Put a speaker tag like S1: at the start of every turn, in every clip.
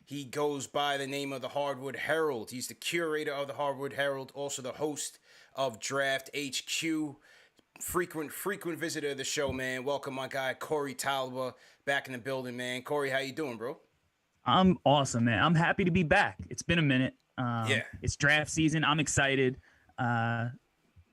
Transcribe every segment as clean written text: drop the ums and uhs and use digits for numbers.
S1: He goes by the name of the Hardwood Herald. He's the curator of the Hardwood Herald, also the host of Draft HQ. Frequent visitor of the show, man. Welcome, my guy Corey Tulaba, back in the building, man. Corey, how you doing, bro?
S2: I'm awesome, man. I'm happy to be back. It's been a minute.
S1: Yeah.
S2: It's draft season. I'm excited. Uh,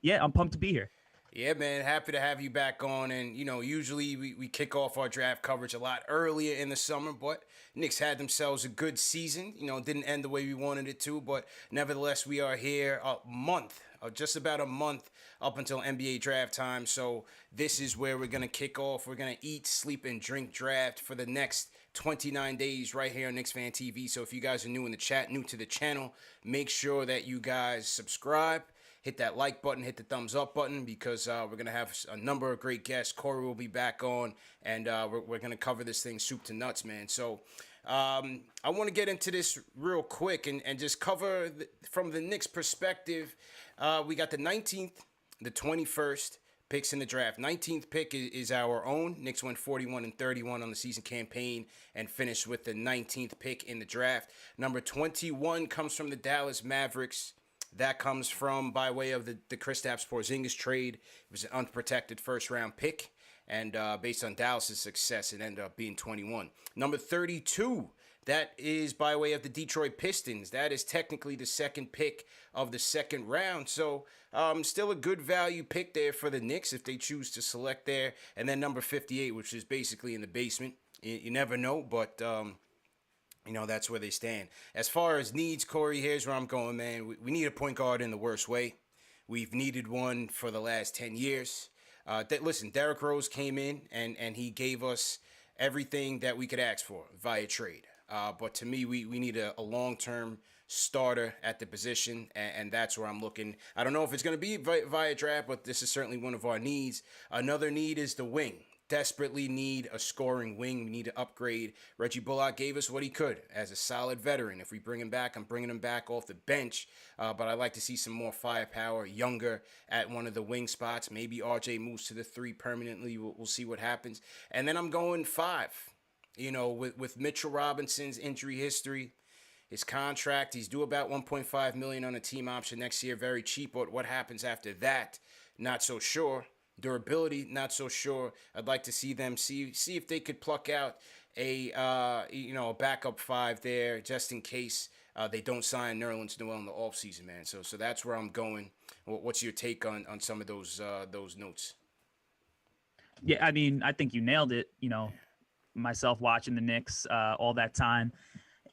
S2: yeah, I'm pumped to be here.
S1: Yeah, man. Happy to have you back on. And, usually we kick off our draft coverage a lot earlier in the summer, but Knicks had themselves a good season. Didn't end the way we wanted it to, but nevertheless, we are here a month, just about a month up until NBA draft time. So this is where we're going to kick off. We're going to eat, sleep, and drink draft for the next 29 days right here on KnicksFanTV. So if you guys are new in the chat, new to the channel, make sure that you guys subscribe. Hit that like button, hit the thumbs up button, because we're going to have a number of great guests. Corey will be back on, and we're going to cover this thing soup to nuts, man. So I want to get into this real quick and just cover from the Knicks perspective. We got the 19th, the 21st picks in the draft. 19th pick is our own. Knicks went 41-31 on the season campaign and finished with the 19th pick in the draft. Number 21 comes from the Dallas Mavericks. That comes from by way of the Kristaps Porzingis trade. It was an unprotected first-round pick, and based on Dallas' success, it ended up being 21. Number 32, that is by way of the Detroit Pistons. That is technically the second pick of the second round, so still a good value pick there for the Knicks if they choose to select there. And then number 58, which is basically in the basement. You never know, but that's where they stand. As far as needs, Corey, here's where I'm going, man. We need a point guard in the worst way. We've needed one for the last 10 years. Listen, Derrick Rose came in, and he gave us everything that we could ask for via trade. But to me, we need a long-term starter at the position, and that's where I'm looking. I don't know if it's going to be via draft, but this is certainly one of our needs. Another need is the wing. Desperately need a scoring wing. We need to upgrade. Reggie Bullock gave us what he could as a solid veteran. If we bring him back, I'm bringing him back off the bench. But I'd like to see some more firepower, younger at one of the wing spots. Maybe RJ moves to the 3 permanently. We'll see what happens. And then I'm going 5. With Mitchell Robinson's injury history, his contract, he's due about $1.5 million on a team option next year. Very cheap. But what happens after that? Not so sure. Durability, not so sure. I'd like to see them see if they could pluck out a backup 5 there, just in case they don't sign Nerlens Noel in the offseason, man. So that's where I'm going. What's your take on some of those notes?
S2: Yeah, I mean, I think you nailed it. Myself watching the Knicks all that time,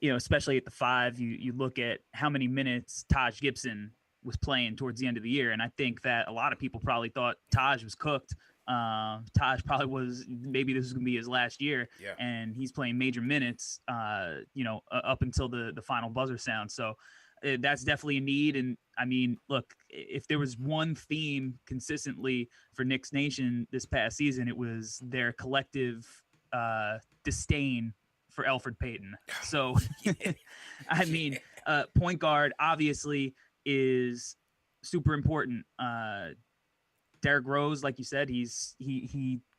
S2: especially at the 5, you look at how many minutes Taj Gibson was playing towards the end of the year. And I think that a lot of people probably thought Taj was cooked. Taj probably was, maybe this was going to be his last year.
S1: Yeah.
S2: And he's playing major minutes, up until the final buzzer sound. So that's definitely a need. And I mean, look, if there was one theme consistently for Knicks Nation this past season, it was their collective disdain for Elfrid Payton. So, I mean, point guard, obviously, is super important. Derrick Rose, like you said, he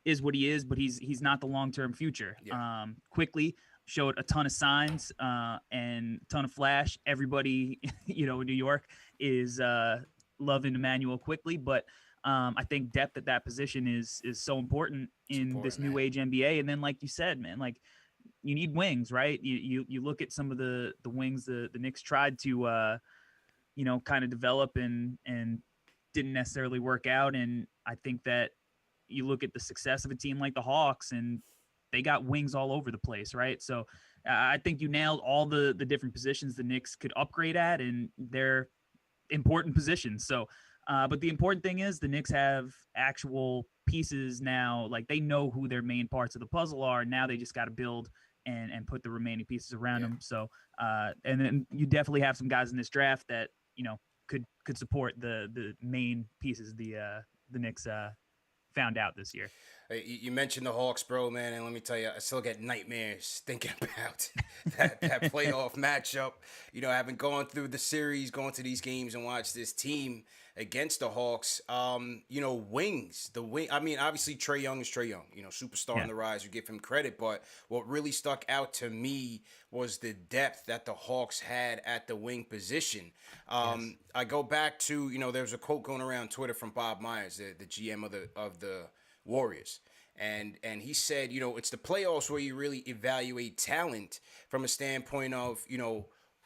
S2: is what he is, but he's not the long-term future.
S1: Yeah.
S2: Quickly showed a ton of signs and a ton of flash. Everybody, in New York is loving Emmanuel quickly, but I think depth at that position is so important in this new age NBA. And then, like you said, man, like you need wings, right? You look at some of the wings the Knicks tried to kind of develop and didn't necessarily work out. And I think that you look at the success of a team like the Hawks, and they got wings all over the place, right? So I think you nailed all the different positions the Knicks could upgrade at, and they're important positions. So, but the important thing is the Knicks have actual pieces now. Like, they know who their main parts of the puzzle are. Now they just got to build and put the remaining pieces around them. So, and then you definitely have some guys in this draft that, could support the main pieces the Knicks found out this year.
S1: You mentioned the Hawks, bro, man, and let me tell you, I still get nightmares thinking about that playoff matchup. Having gone through the series, going to these games and watch this team, against the Hawks. Wings, the wing. I mean, obviously Trae Young is Trae Young. Superstar on the rise. You give him credit, but what really stuck out to me was the depth that the Hawks had at the wing position. I go back to there's a quote going around Twitter from Bob Myers, the GM of the Warriors. And he said, it's the playoffs where you really evaluate talent from a standpoint of,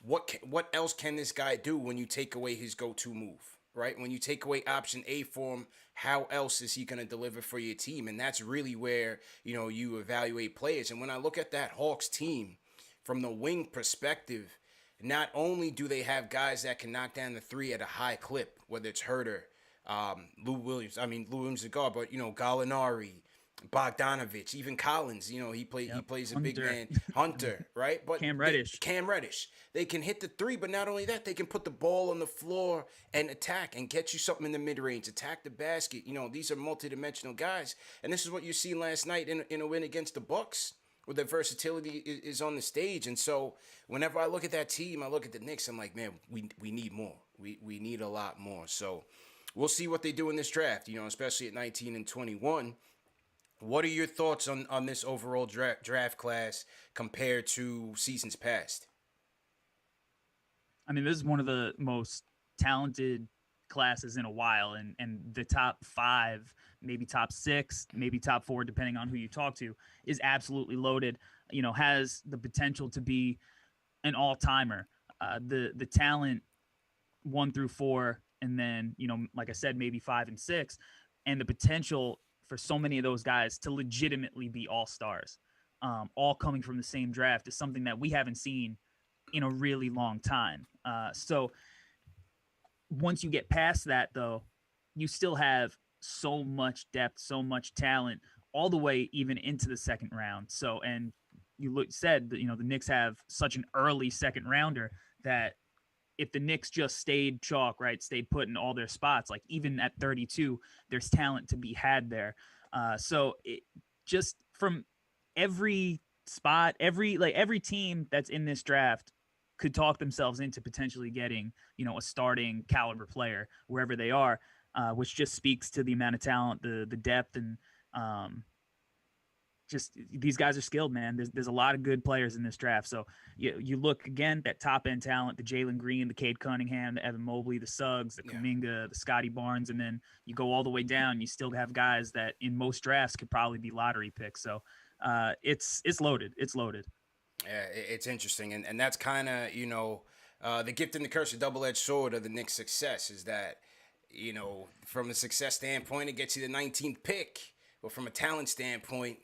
S1: what else can this guy do when you take away his go-to move, right? When you take away option A for him, how else is he going to deliver for your team? And that's really where, you evaluate players. And when I look at that Hawks team from the wing perspective, not only do they have guys that can knock down the three at a high clip, whether it's Herter, Lou Williams is the guard, but, Gallinari, Bogdanovich, even Collins, he plays a big man. Hunter, right? But
S2: Cam Reddish.
S1: They can hit the three, but not only that, they can put the ball on the floor and attack and get you something in the mid-range, attack the basket. These are multidimensional guys. And this is what you see last night in a win against the Bucks, where the versatility is on the stage. And so whenever I look at that team, I look at the Knicks, I'm like, man, we need more. We need a lot more. So we'll see what they do in this draft, especially at 19 and 21. What are your thoughts on this overall draft class compared to seasons past?
S2: I mean, this is one of the most talented classes in a while, and the top 5, maybe top 6, maybe top 4, depending on who you talk to, is absolutely loaded. Has the potential to be an all-timer. The talent 1 through 4, and then like I said, maybe 5 and 6, and the potential for so many of those guys to legitimately be all-stars, all coming from the same draft, is something that we haven't seen in a really long time. So once you get past that, though, you still have so much depth, so much talent, all the way even into the second round. So, and you said that, the Knicks have such an early second rounder that if the Knicks just stayed chalk, right, stayed put in all their spots, like even at 32, there's talent to be had there. So it just from every spot, every team that's in this draft could talk themselves into potentially getting, a starting caliber player wherever they are, which just speaks to the amount of talent, the depth, and just these guys are skilled, man. There's a lot of good players in this draft. So you look again, that top end talent, the Jalen Green, the Cade Cunningham, the Evan Mobley, the Suggs, the Kuminga, the Scotty Barnes, and then you go all the way down, you still have guys that in most drafts could probably be lottery picks. So it's loaded. It's loaded.
S1: Yeah, it's interesting. And that's kind of, the gift and the curse, a double-edged sword of the Knicks' success is that, from a success standpoint, it gets you the 19th pick. But from a talent standpoint,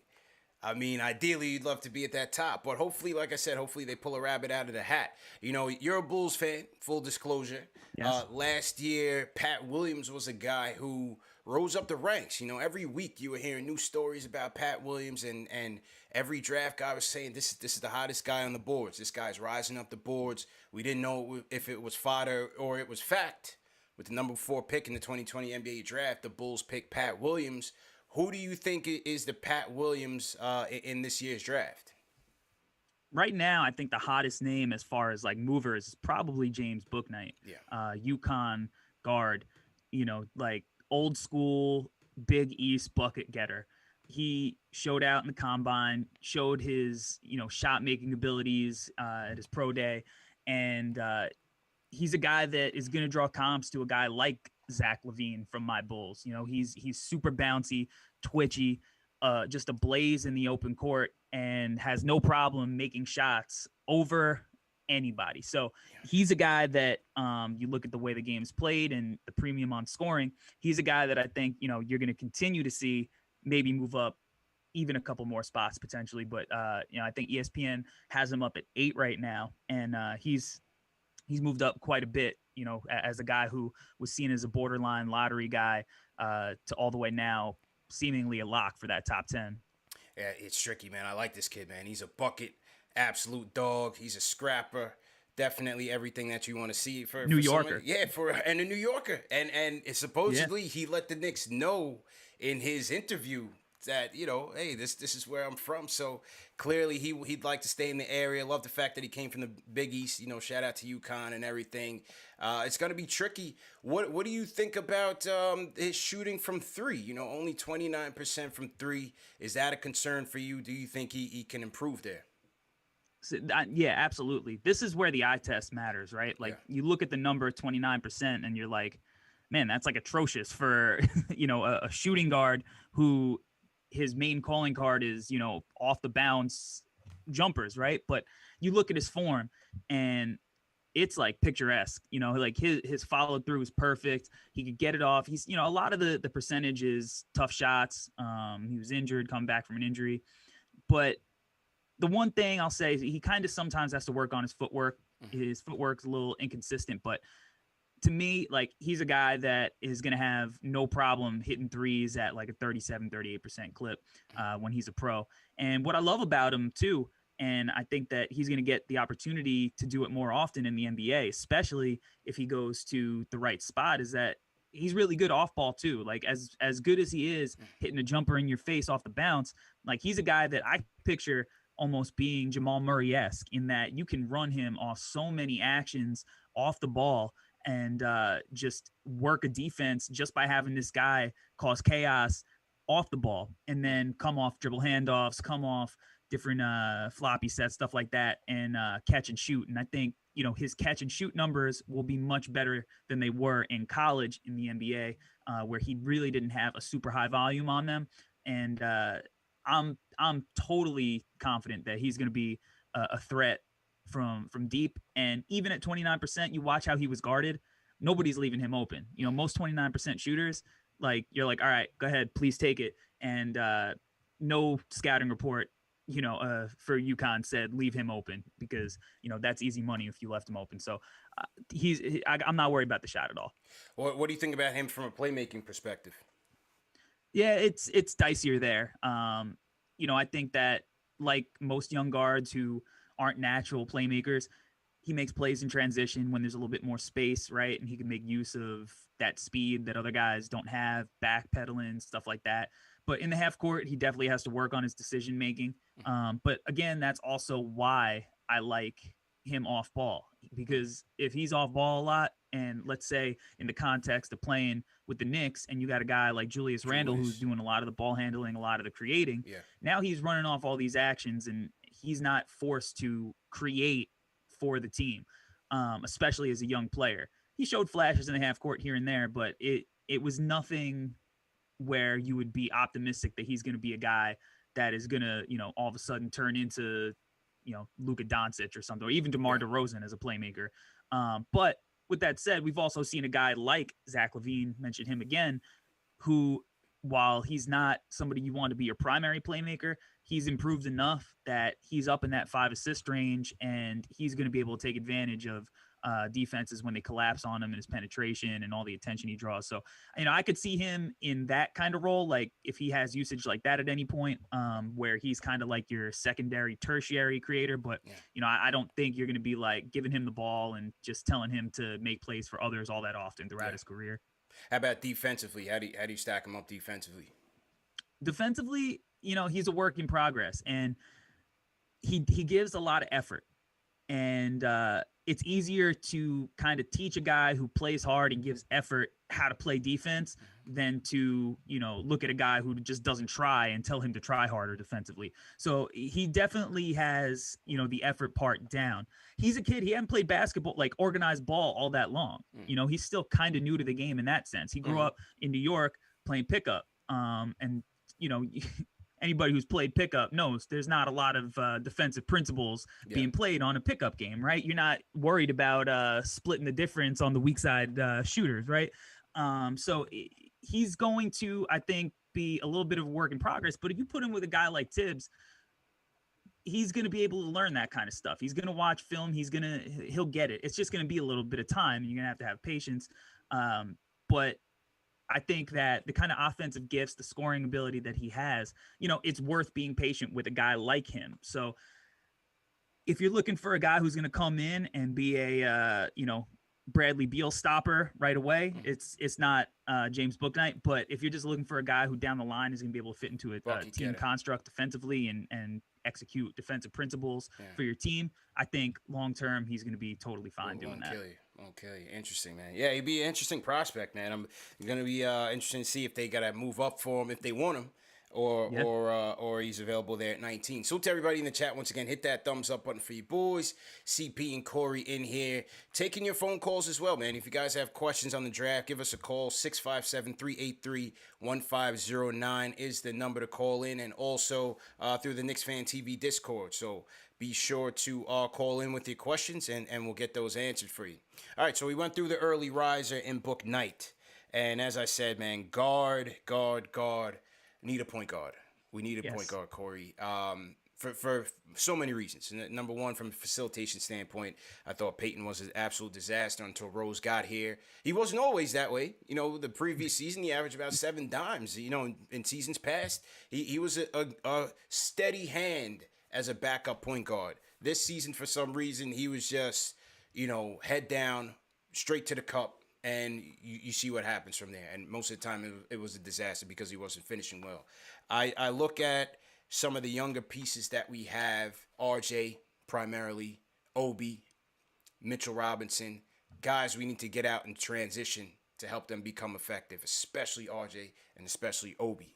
S1: I mean, ideally, you'd love to be at that top. But hopefully, like I said, hopefully they pull a rabbit out of the hat. You're a Bulls fan, full disclosure.
S2: Yes.
S1: Last year, Pat Williams was a guy who rose up the ranks. Every week you were hearing new stories about Pat Williams, and every draft guy was saying, this is the hottest guy on the boards. This guy's rising up the boards. We didn't know if it was fodder or it was fact. With the number 4 pick in the 2020 NBA draft, the Bulls picked Pat Williams. Who do you think is the Pat Williams in this year's draft?
S2: Right now, I think the hottest name as far as like movers is probably James Bouknight.
S1: Yeah.
S2: UConn guard, like old school Big East bucket getter. He showed out in the combine, showed his, shot making abilities at his pro day. And he's a guy that is going to draw comps to a guy like Zach LaVine from my Bulls. He's super bouncy, twitchy, just a blaze in the open court, and has no problem making shots over anybody. So he's a guy that you look at the way the game's played and the premium on scoring. He's a guy that I think, you're going to continue to see maybe move up even a couple more spots potentially. But, I think ESPN has him up at 8 right now. And he's moved up quite a bit, as a guy who was seen as a borderline lottery guy to all the way now seemingly a lock for that top 10.
S1: Yeah, it's tricky, man. I like this kid, man. He's a bucket, absolute dog. He's a scrapper. Definitely everything that you want to see for
S2: New Yorker.
S1: And a New Yorker. And supposedly he let the Knicks know in his interview that, hey, this is where I'm from. So clearly he'd like to stay in the area. Love the fact that he came from the Big East. Shout out to UConn and everything. It's gonna be tricky. What do you think about his shooting from three? Only 29% from three. Is that a concern for you? Do you think he can improve there?
S2: So yeah, absolutely. This is where the eye test matters, right? Like you look at the number 29% and you're like, man, that's like atrocious for, a shooting guard who his main calling card is, off the bounce jumpers, right? But you look at his form and it's like picturesque, like his follow through is perfect. He could get it off. He's, a lot of the percentage is tough shots. He was injured, come back from an injury. But the one thing I'll say is he kind of sometimes has to work on his footwork. His footwork's a little inconsistent, but to me, like he's a guy that is going to have no problem hitting threes at like a 37-38% clip when he's a pro. And what I love about him too, and I think that he's going to get the opportunity to do it more often in the NBA, especially if he goes to the right spot, is that he's really good off ball too. Like as good as he is hitting a jumper in your face off the bounce, like he's a guy that I picture almost being Jamal Murray-esque in that you can run him off so many actions off the ball and just work a defense just by having this guy cause chaos off the ball and then come off dribble handoffs, come off different floppy sets, stuff like that, and catch and shoot. And I think, his catch and shoot numbers will be much better than they were in college in the NBA, where he really didn't have a super high volume on them. And I'm totally confident that he's going to be a threat from deep. And even at 29%, you watch how he was guarded. Nobody's leaving him open. Most 29% shooters, like you're like, all right, go ahead, please take it. And no scouting report, for UConn said leave him open because that's easy money if you left him open. So I'm not worried about the shot at all.
S1: What do you think about him from a playmaking perspective?
S2: Yeah, it's dicier there. I think that like most young guards who aren't natural playmakers, he makes plays in transition when there's a little bit more space, right? And he can make use of that speed that other guys don't have, backpedaling, stuff like that. But in the half court, he definitely has to work on his decision making. But again, that's also why I like him off ball, because if he's off ball a lot, and let's say in the context of playing with the Knicks and you got a guy like Julius Randle who's doing a lot of the ball handling, a lot of the creating, now he's running off all these actions and he's not forced to create for the team, especially as a young player. He showed flashes in the half court here and there, but it was nothing where you would be optimistic that he's going to be a guy that is going to, all of a sudden turn into, Luka Doncic or something, or even DeMar DeRozan as a playmaker. But with that said, we've also seen a guy like Zach LaVine, mention him again, who, while he's not somebody you want to be your primary playmaker, he's improved enough that he's up in that 5 assist range, and he's going to be able to take advantage of defenses when they collapse on him and his penetration and all the attention he draws. So, I could see him in that kind of role, like if he has usage like that at any point, where he's kind of like your secondary, tertiary creator. But, I don't think you're going to be like giving him the ball and just telling him to make plays for others all that often throughout his career.
S1: How about defensively? How do you stack him up defensively?
S2: Defensively, he's a work in progress, and he gives a lot of effort. And it's easier to kind of teach a guy who plays hard and gives effort how to play defense than to, look at a guy who just doesn't try and tell him to try harder defensively. So he definitely has, the effort part down. He's a kid. He hasn't played basketball, like organized ball, all that long. He's still kind of new to the game in that sense. He grew up in New York playing pickup. And, anybody who's played pickup knows there's not a lot of defensive principles being played on a pickup game, right? You're not worried about splitting the difference on the weak side shooters, right? So he's going to, I think, be a little bit of a work in progress. But if you put him with a guy like Tibbs, he's going to be able to learn that kind of stuff. He's going to watch film. He'll get it. It's just going to be a little bit of time. You're going to have patience. But I think that the kind of offensive gifts, the scoring ability that he has, it's worth being patient with a guy like him. So if you're looking for a guy who's going to come in and be a, Bradley Beal stopper right away. It's not James Bouknight, but if you're just looking for a guy who down the line is going to be able to fit into a team construct defensively and execute defensive principles for your team, I think long term he's going to be totally fine doing that.
S1: Won't kill you. Interesting, man. Yeah, he'd be an interesting prospect, man. I'm going to be interested to see if they got to move up for him if they want him. Or he's available there at 19. So to everybody in the chat, once again, hit that thumbs up button for you boys. CP and Corey in here. Taking your phone calls as well, man. If you guys have questions on the draft, give us a call. 657-383-1509 is the number to call in. And also through the KnicksFanTV Discord. So be sure to call in with your questions, and we'll get those answered for you. All right, so we went through the early riser in Bouknight. And as I said, man, guard. Need a point guard. We need a point guard, Corey. For so many reasons. And number one, from a facilitation standpoint, I thought Peyton was an absolute disaster until Rose got here. He wasn't always that way. You know, the previous season, he averaged about 7 dimes. You know, in seasons past, he was a steady hand as a backup point guard. This season, for some reason, he was just, you know, head down, straight to the cup. And you see what happens from there. And most of the time, it was a disaster because he wasn't finishing well. I look at some of the younger pieces that we have, RJ primarily, Obi, Mitchell Robinson, guys we need to get out and transition to help them become effective, especially RJ and especially Obi.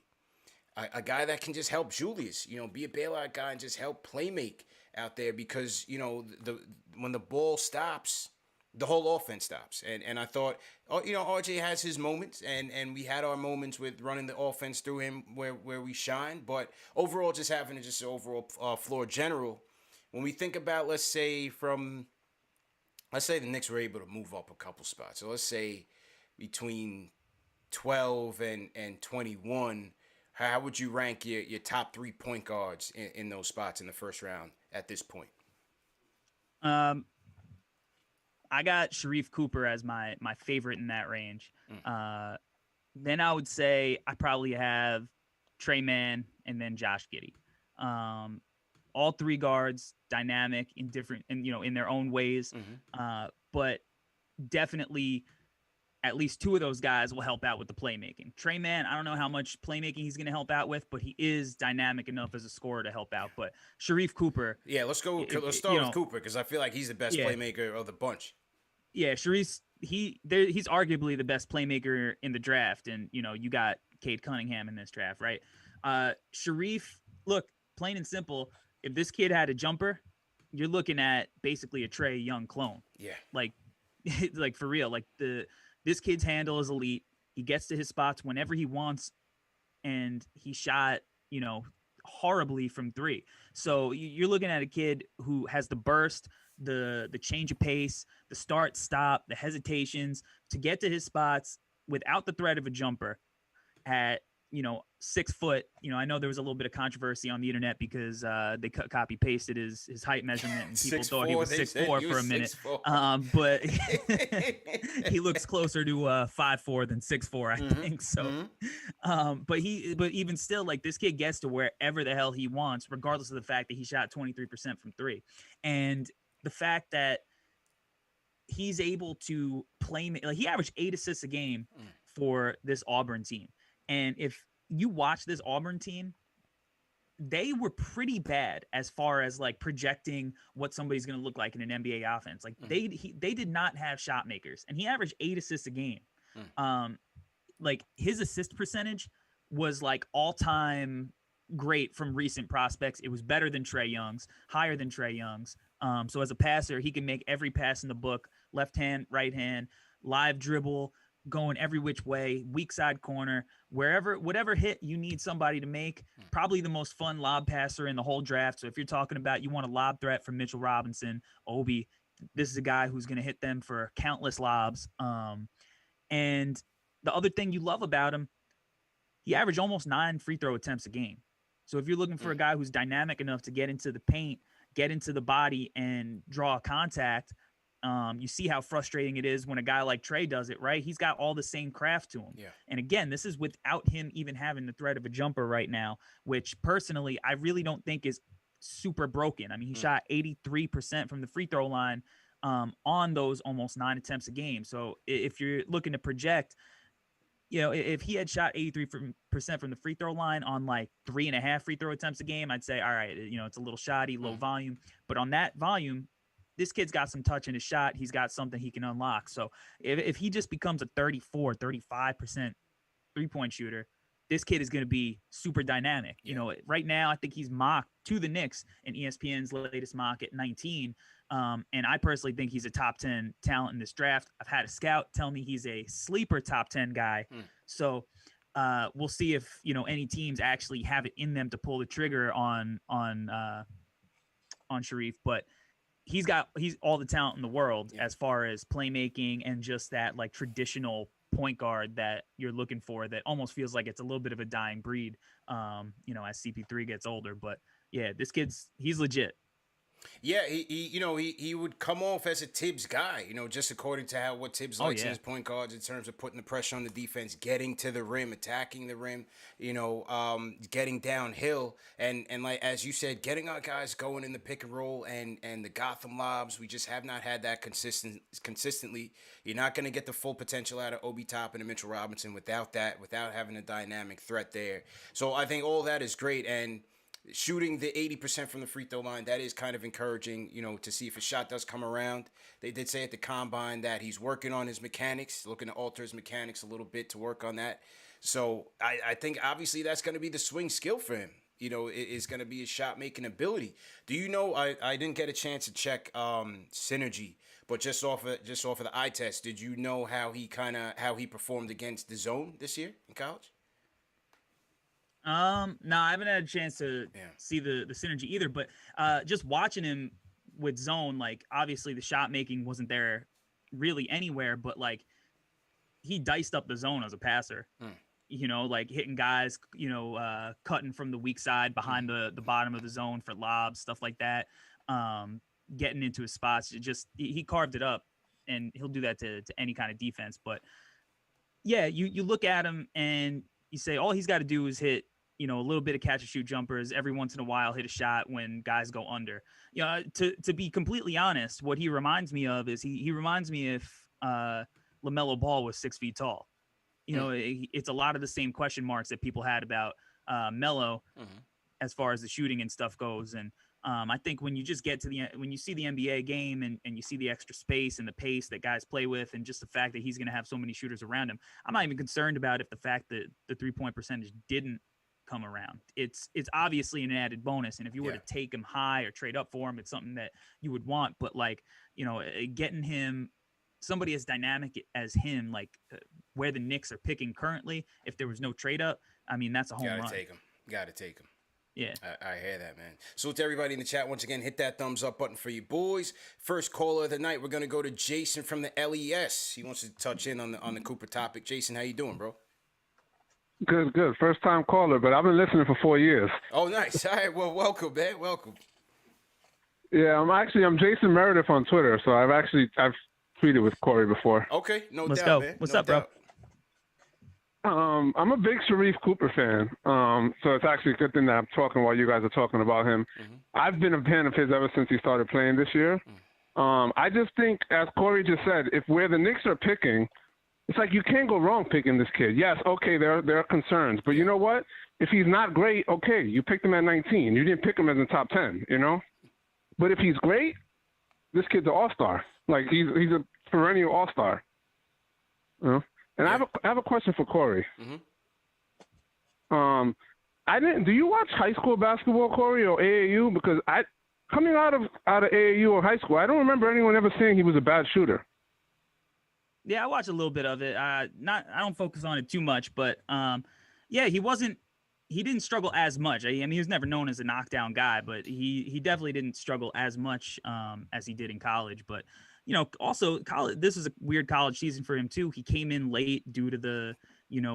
S1: A guy that can just help Julius, you know, be a bailout guy and just help play make out there because, you know, when the ball stops, the whole offense stops. And I thought, you know, RJ has his moments, and we had our moments with running the offense through him where we shine. But overall, just having just an overall floor general, when we think about, let's say the Knicks were able to move up a couple spots. So let's say between 12 and 21, how would you rank your top 3 point guards in those spots in the first round at this point?
S2: I got Sharife Cooper as my favorite in that range. Then I would say I probably have Trey Mann and then Josh Giddey. All 3 guards, dynamic in different, and you know, in their own ways. But definitely at least 2 of those guys will help out with the playmaking. Trey Mann, I don't know how much playmaking he's going to help out with, but he is dynamic enough as a scorer to help out. But Sharife Cooper.
S1: Yeah, let's start with Cooper because I feel like he's the best playmaker of the bunch.
S2: Yeah, Sharice, he's arguably the best playmaker in the draft, and you know you got Cade Cunningham in this draft, right? Sharife, look, plain and simple, if this kid had a jumper, you're looking at basically a Trae Young clone.
S1: Yeah,
S2: like for real, like this kid's handle is elite. He gets to his spots whenever he wants, and he shot, you know, horribly from 3. So you're looking at a kid who has the burst, the change of pace, the start, stop, the hesitations to get to his spots without the threat of a jumper at, you know, 6 foot. You know, I know there was a little bit of controversy on the internet because they copy pasted his height measurement and people thought he was 6'4" for a minute. But he looks closer to 5'4" than 6'4", I think. So, but even still, like, this kid gets to wherever the hell he wants, regardless of the fact that he shot 23% from 3. And the fact that he's able to play, like, he averaged 8 assists a game for this Auburn team. And if you watch this Auburn team, they were pretty bad as far as like projecting what somebody's going to look like in an NBA offense. Like they did not have shot makers, and he averaged 8 assists a game. Like his assist percentage was like all time great from recent prospects. It was better than Trae Young's, higher than Trae Young's. So as a passer, he can make every pass in the book, left hand, right hand, live dribble, going every which way, weak side corner, whatever hit you need somebody to make. Probably the most fun lob passer in the whole draft. So if you're talking about you want a lob threat from Mitchell Robinson, Obi, this is a guy who's going to hit them for countless lobs. And the other thing you love about him, he averaged almost 9 free throw attempts a game. So if you're looking for a guy who's dynamic enough to get into the paint, get into the body, and draw contact, you see how frustrating it is when a guy like Trae does it, right? He's got all the same craft to him.
S1: Yeah.
S2: And again, this is without him even having the threat of a jumper right now, which personally, I really don't think is super broken. I mean, he shot 83% from the free throw line on those almost 9 attempts a game. So if you're looking to project, if he had shot 83% from the free throw line on like 3.5 free throw attempts a game, I'd say, all right, it's a little shoddy, low volume. But on that volume, this kid's got some touch in his shot. He's got something he can unlock. So if he just becomes a 34, 35% three-point shooter, this kid is going to be super dynamic. Right now, I think he's mocked to the Knicks in ESPN's latest mock at 19. And I personally think he's a top 10 talent in this draft. I've had a scout tell me he's a sleeper top 10 guy. So we'll see if, any teams actually have it in them to pull the trigger on Sharif. But he's all the talent in the world as far as playmaking and just that like traditional point guard that you're looking for, that almost feels like it's a little bit of a dying breed, as CP3 gets older. But yeah, he's legit.
S1: Yeah, he would come off as a Tibbs guy, just according to what Tibbs likes in his point guards in terms of putting the pressure on the defense, getting to the rim, attacking the rim, getting downhill, and like as you said, getting our guys going in the pick and roll and the Gotham lobs. We just have not had that consistently. You're not going to get the full potential out of Obi Toppin and Mitchell Robinson without having a dynamic threat there. So I think all that is great, and shooting the 80% from the free throw line, that is kind of encouraging, to see if a shot does come around. They did say at the combine that he's working on his mechanics, looking to alter his mechanics a little bit to work on that. So I think obviously that's going to be the swing skill for him. It's going to be his shot making ability. Do you know, I didn't get a chance to check synergy, but just off of the eye test, did you know how he performed against the zone this year in college?
S2: No, I haven't had a chance to see the synergy either, but just watching him with zone, like obviously the shot making wasn't there really anywhere, but like he diced up the zone as a passer, like hitting guys, cutting from the weak side behind the bottom of the zone for lobs, stuff like that, getting into his spots. He carved it up, and he'll do that to any kind of defense. But yeah, you look at him and you say all he's got to do is hit, a little bit of catch and shoot jumpers every once in a while, hit a shot when guys go under. To be completely honest, what he reminds me of is he reminds me if LaMelo Ball was 6 feet tall. It's a lot of the same question marks that people had about Melo as far as the shooting and stuff goes. And I think when you just get to when you see the NBA game and you see the extra space and the pace that guys play with, and just the fact that he's going to have so many shooters around him, I'm not even concerned about if the fact that the 3-point percentage didn't come around. It's obviously an added bonus, and if you were to take him high or trade up for him, it's something that you would want. But like, getting him somebody as dynamic as him, like where the Knicks are picking currently, if there was no trade up, I mean, that's a home run.
S1: Gotta take him.
S2: Yeah,
S1: I hear that, man. So to everybody in the chat, once again, hit that thumbs up button for you boys. First caller of the night, we're gonna go to Jason from the LES. He wants to touch in on the Cooper topic. Jason, how you doing, bro?
S3: Good. First time caller, but I've been listening for 4 years.
S1: Oh, nice. All right. Well, welcome, man. Welcome.
S3: Yeah, I'm Jason Meredith on Twitter, so I've tweeted with Corey before.
S1: Okay,
S2: Let's
S1: doubt,
S2: go.
S1: man.
S2: What's
S1: no
S2: up, bro?
S3: Doubt. I'm a big Sharif Cooper fan, so it's actually a good thing that I'm talking while you guys are talking about him. I've been a fan of his ever since he started playing this year. I just think, as Corey just said, if where the Knicks are picking, it's like you can't go wrong picking this kid. Yes, okay, there are concerns, but you know what? If he's not great, okay, you picked him at 19. You didn't pick him as in top 10, But if he's great, this kid's an all-star. Like he's a perennial all-star. And I have a question for Corey. Do you watch high school basketball, Corey, or AAU? Because coming out of AAU or high school, I don't remember anyone ever saying he was a bad shooter.
S2: Yeah, I watch a little bit of it. I don't focus on it too much, but yeah, he didn't struggle as much. I mean, he was never known as a knockdown guy, but he definitely didn't struggle as much as he did in college. But also college, this is a weird college season for him too. He came in late due to the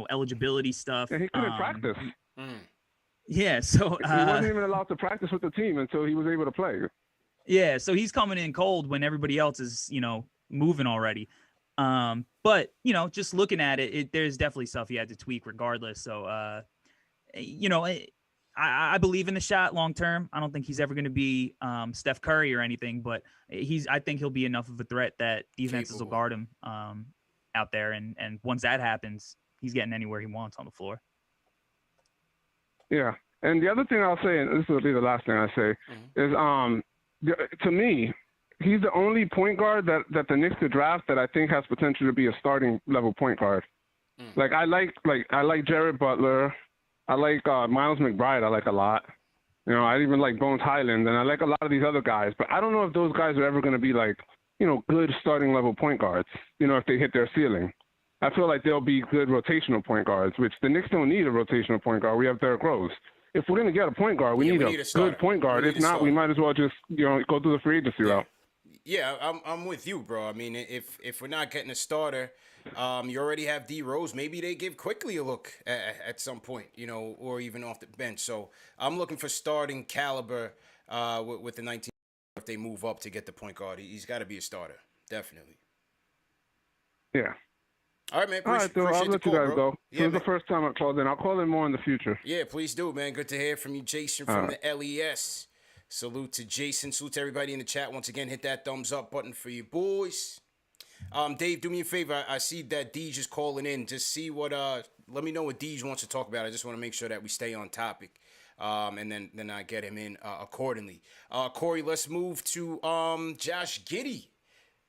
S2: eligibility stuff.
S3: And he couldn't practice.
S2: Yeah, so
S3: he wasn't even allowed to practice with the team until he was able to play.
S2: Yeah, so he's coming in cold when everybody else is moving already. But just looking at it, there's definitely stuff he had to tweak regardless. So I I believe in the shot long term. I don't think he's ever going to be Steph Curry or anything, but I think he'll be enough of a threat that defenses will guard him out there. And once that happens, he's getting anywhere he wants on the floor.
S3: Yeah. And the other thing I'll say, and this will be the last thing I say, is to me, he's the only point guard that the Knicks could draft that I think has potential to be a starting level point guard. Like I like Jared Butler, I like Miles McBride. I like a lot. You know, I even like Bones Highland, and I like a lot of these other guys. But I don't know if those guys are ever going to be like, you know, good starting level point guards. You know, if they hit their ceiling, I feel like they'll be good rotational point guards. Which the Knicks don't need a rotational point guard. We have Derrick Rose. If we're going to get a point guard, we need a good point guard. If not, we might as well just, you know, go through the free agency route.
S1: Yeah, I'm with you, bro. I mean, if we're not getting a starter, you already have D Rose. Maybe they give Quickly a look at some point, you know, or even off the bench. So I'm looking for starting caliber with the 19. If they move up to get the point guard, he's got to be a starter, definitely.
S3: Yeah.
S1: All right, man.
S3: All right, so I'll let you guys go.
S1: Yeah,
S3: this is the first time I called in. I'll call in more in the future.
S1: Yeah, please do, man. Good to hear from you, Jason, from the LES. Salute to Jason. Salute to everybody in the chat. Once again, hit that thumbs up button for you boys. Dave, do me a favor. I see that Deej is calling in. Just see what let me know what Deej wants to talk about. I just want to make sure that we stay on topic. And then I get him in accordingly. Corey, let's move to Josh Giddey.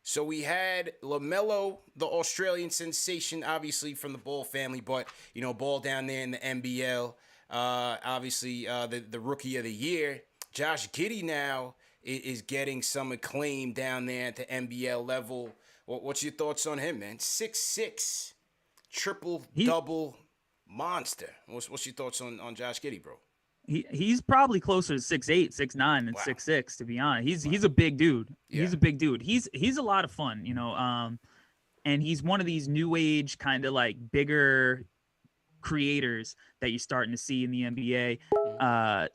S1: So we had LaMelo, the Australian sensation, obviously from the Ball family, but, you know, Ball down there in the NBL. Obviously, the rookie of the year. Josh Giddey now is getting some acclaim down there at the NBL level. What's your thoughts on him, man? 6'6", triple-double monster. What's your thoughts on Josh Giddey, bro?
S2: He's probably closer to 6'8", 6'9", than 6'6", to be honest. He's a big dude. Yeah. He's a big dude. He's a lot of fun, you know. And he's one of these new age kind of like bigger creators that you're starting to see in the NBA.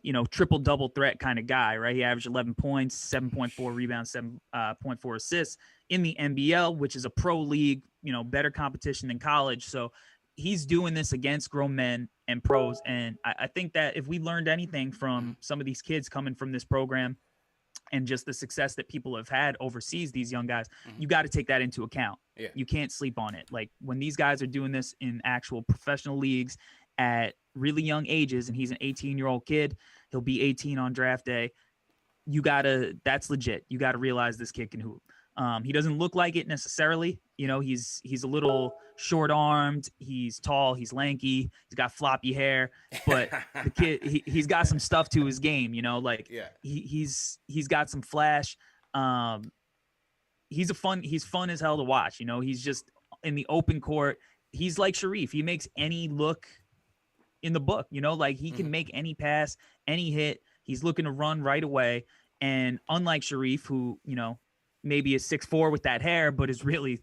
S2: You know, triple double threat kind of guy, right? He averaged 11 points, 7.4 rebounds, 7.4 assists in the NBL, which is a pro league, you know, better competition than college. So he's doing this against grown men and pros. And I think that if we learned anything from some of these kids coming from this program and just the success that people have had overseas, these young guys, you got to take that into account. Yeah. You can't sleep on it. Like when these guys are doing this in actual professional leagues at really young ages, and he's an 18-year-old kid, he'll be 18 on draft day. That's legit. You got to realize this kid can hoop. He doesn't look like it necessarily. You know, he's a little short-armed. He's tall. He's lanky. He's got floppy hair. But the kid, he's got some stuff to his game. You know, like he's got some flash. He's fun as hell to watch. You know, he's just in the open court. He's like Sharif. He makes any look in the book. You know, like he can make any pass, any hit. He's looking to run right away. And unlike Sharif, who, you know, maybe is 6'4" with that hair, but is really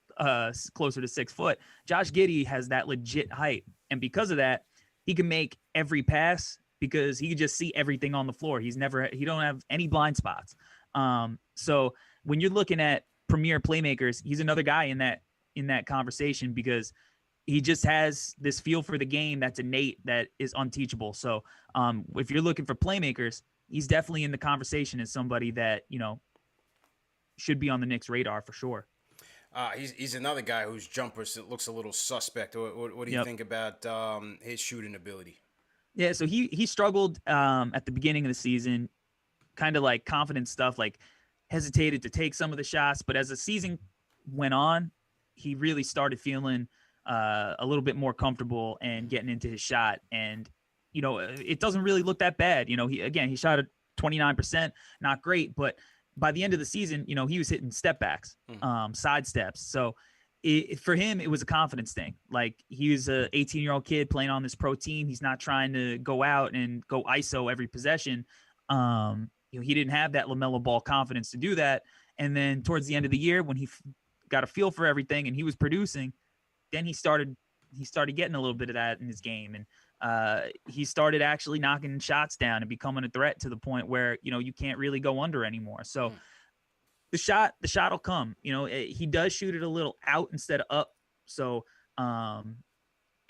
S2: closer to 6 foot, Josh Giddey has that legit height. And because of that, he can make every pass because he can just see everything on the floor. He don't have any blind spots. So when you're looking at premier playmakers, he's another guy in that conversation because he just has this feel for the game that's innate, that is unteachable. So if you're looking for playmakers, he's definitely in the conversation as somebody that, you know, should be on the Knicks radar for sure.
S1: He's another guy whose jumper looks a little suspect. What do you think about his shooting ability?
S2: Yeah, so he struggled at the beginning of the season, kind of like confidence stuff, like hesitated to take some of the shots. But as the season went on, he really started feeling a little bit more comfortable and getting into his shot. And, you know, it doesn't really look that bad. You know, he shot at 29%, not great, but by the end of the season, you know, he was hitting step backs, side steps. So for him, it was a confidence thing. Like he was a 18-year-old kid playing on this pro team. He's not trying to go out and go ISO every possession. You know, he didn't have that LaMelo Ball confidence to do that. And then towards the end of the year, when he got a feel for everything and he was producing, then he started getting a little bit of that in his game. And he started actually knocking shots down and becoming a threat to the point where, you know, you can't really go under anymore. So the shot will come. You know, he does shoot it a little out instead of up. So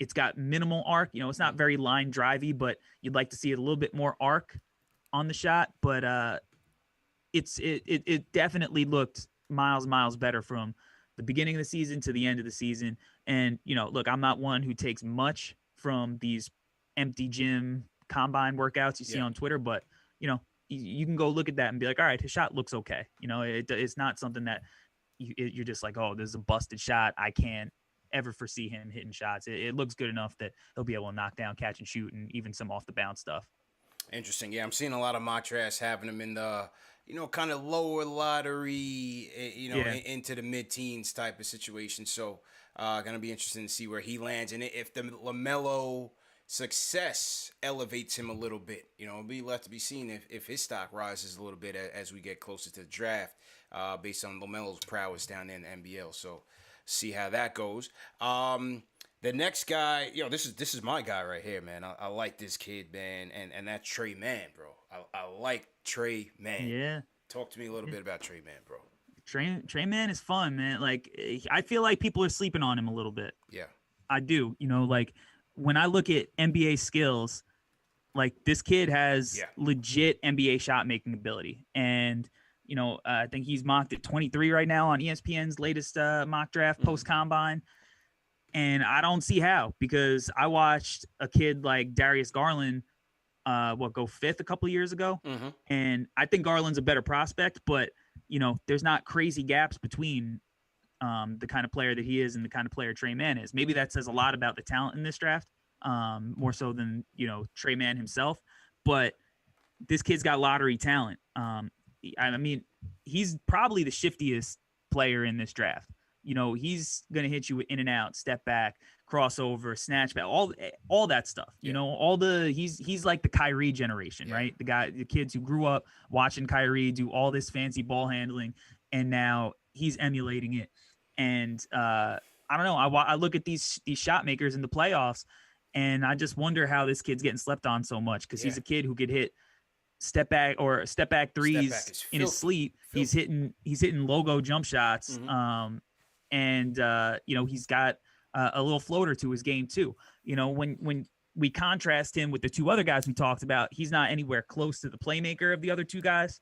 S2: It's got minimal arc. You know, it's not very line drivey, but you'd like to see it a little bit more arc on the shot. But it definitely looked miles better from the beginning of the season to the end of the season. And, you know, look, I'm not one who takes much from these empty gym combine workouts you see on Twitter, but, you know, you can go look at that and be like, all right, his shot looks okay. You know, it's not something that you're just like, oh, this is a busted shot. I can't ever foresee him hitting shots. It looks good enough that he'll be able to knock down, catch and shoot, and even some off the bounce stuff.
S1: Interesting. Yeah, I'm seeing a lot of mock drafts having him in the, you know, kind of lower lottery, you know, into the mid-teens type of situation. So, gonna be interesting to see where he lands, and if the LaMelo success elevates him a little bit. You know, it'll be left to be seen if his stock rises a little bit as we get closer to the draft, based on LaMelo's prowess down there in the NBL. So, see how that goes. The next guy, you know, this is my guy right here, man. I like this kid, man, and that's Tre Mann, bro. I like Tre Mann.
S2: Yeah.
S1: Talk to me a little bit about Tre Mann, bro.
S2: Tre Mann is fun, man. Like, I feel like people are sleeping on him a little bit.
S1: Yeah.
S2: I do. You know, like, when I look at NBA skills, like, this kid has legit NBA shot making ability. And, you know, I think he's mocked at 23 right now on ESPN's latest mock draft post combine. And I don't see how, because I watched a kid like Darius Garland, go fifth a couple of years ago. And I think Garland's a better prospect, but, you know, there's not crazy gaps between the kind of player that he is and the kind of player Tre Mann is. Maybe that says a lot about the talent in this draft, more so than, you know, Tre Mann himself. But this kid's got lottery talent. I mean, he's probably the shiftiest player in this draft. You know, he's going to hit you in and out, step back, crossover, snatch back, all that stuff. You know, he's like the Kyrie generation, right? The kids who grew up watching Kyrie do all this fancy ball handling, and now he's emulating it. And I don't know. I look at these shot makers in the playoffs, and I just wonder how this kid's getting slept on so much, because he's a kid who could hit step back threes in his sleep. He's hitting logo jump shots. And you know, he's got a little floater to his game too. You know, when we contrast him with the two other guys we talked about, he's not anywhere close to the playmaker of the other two guys.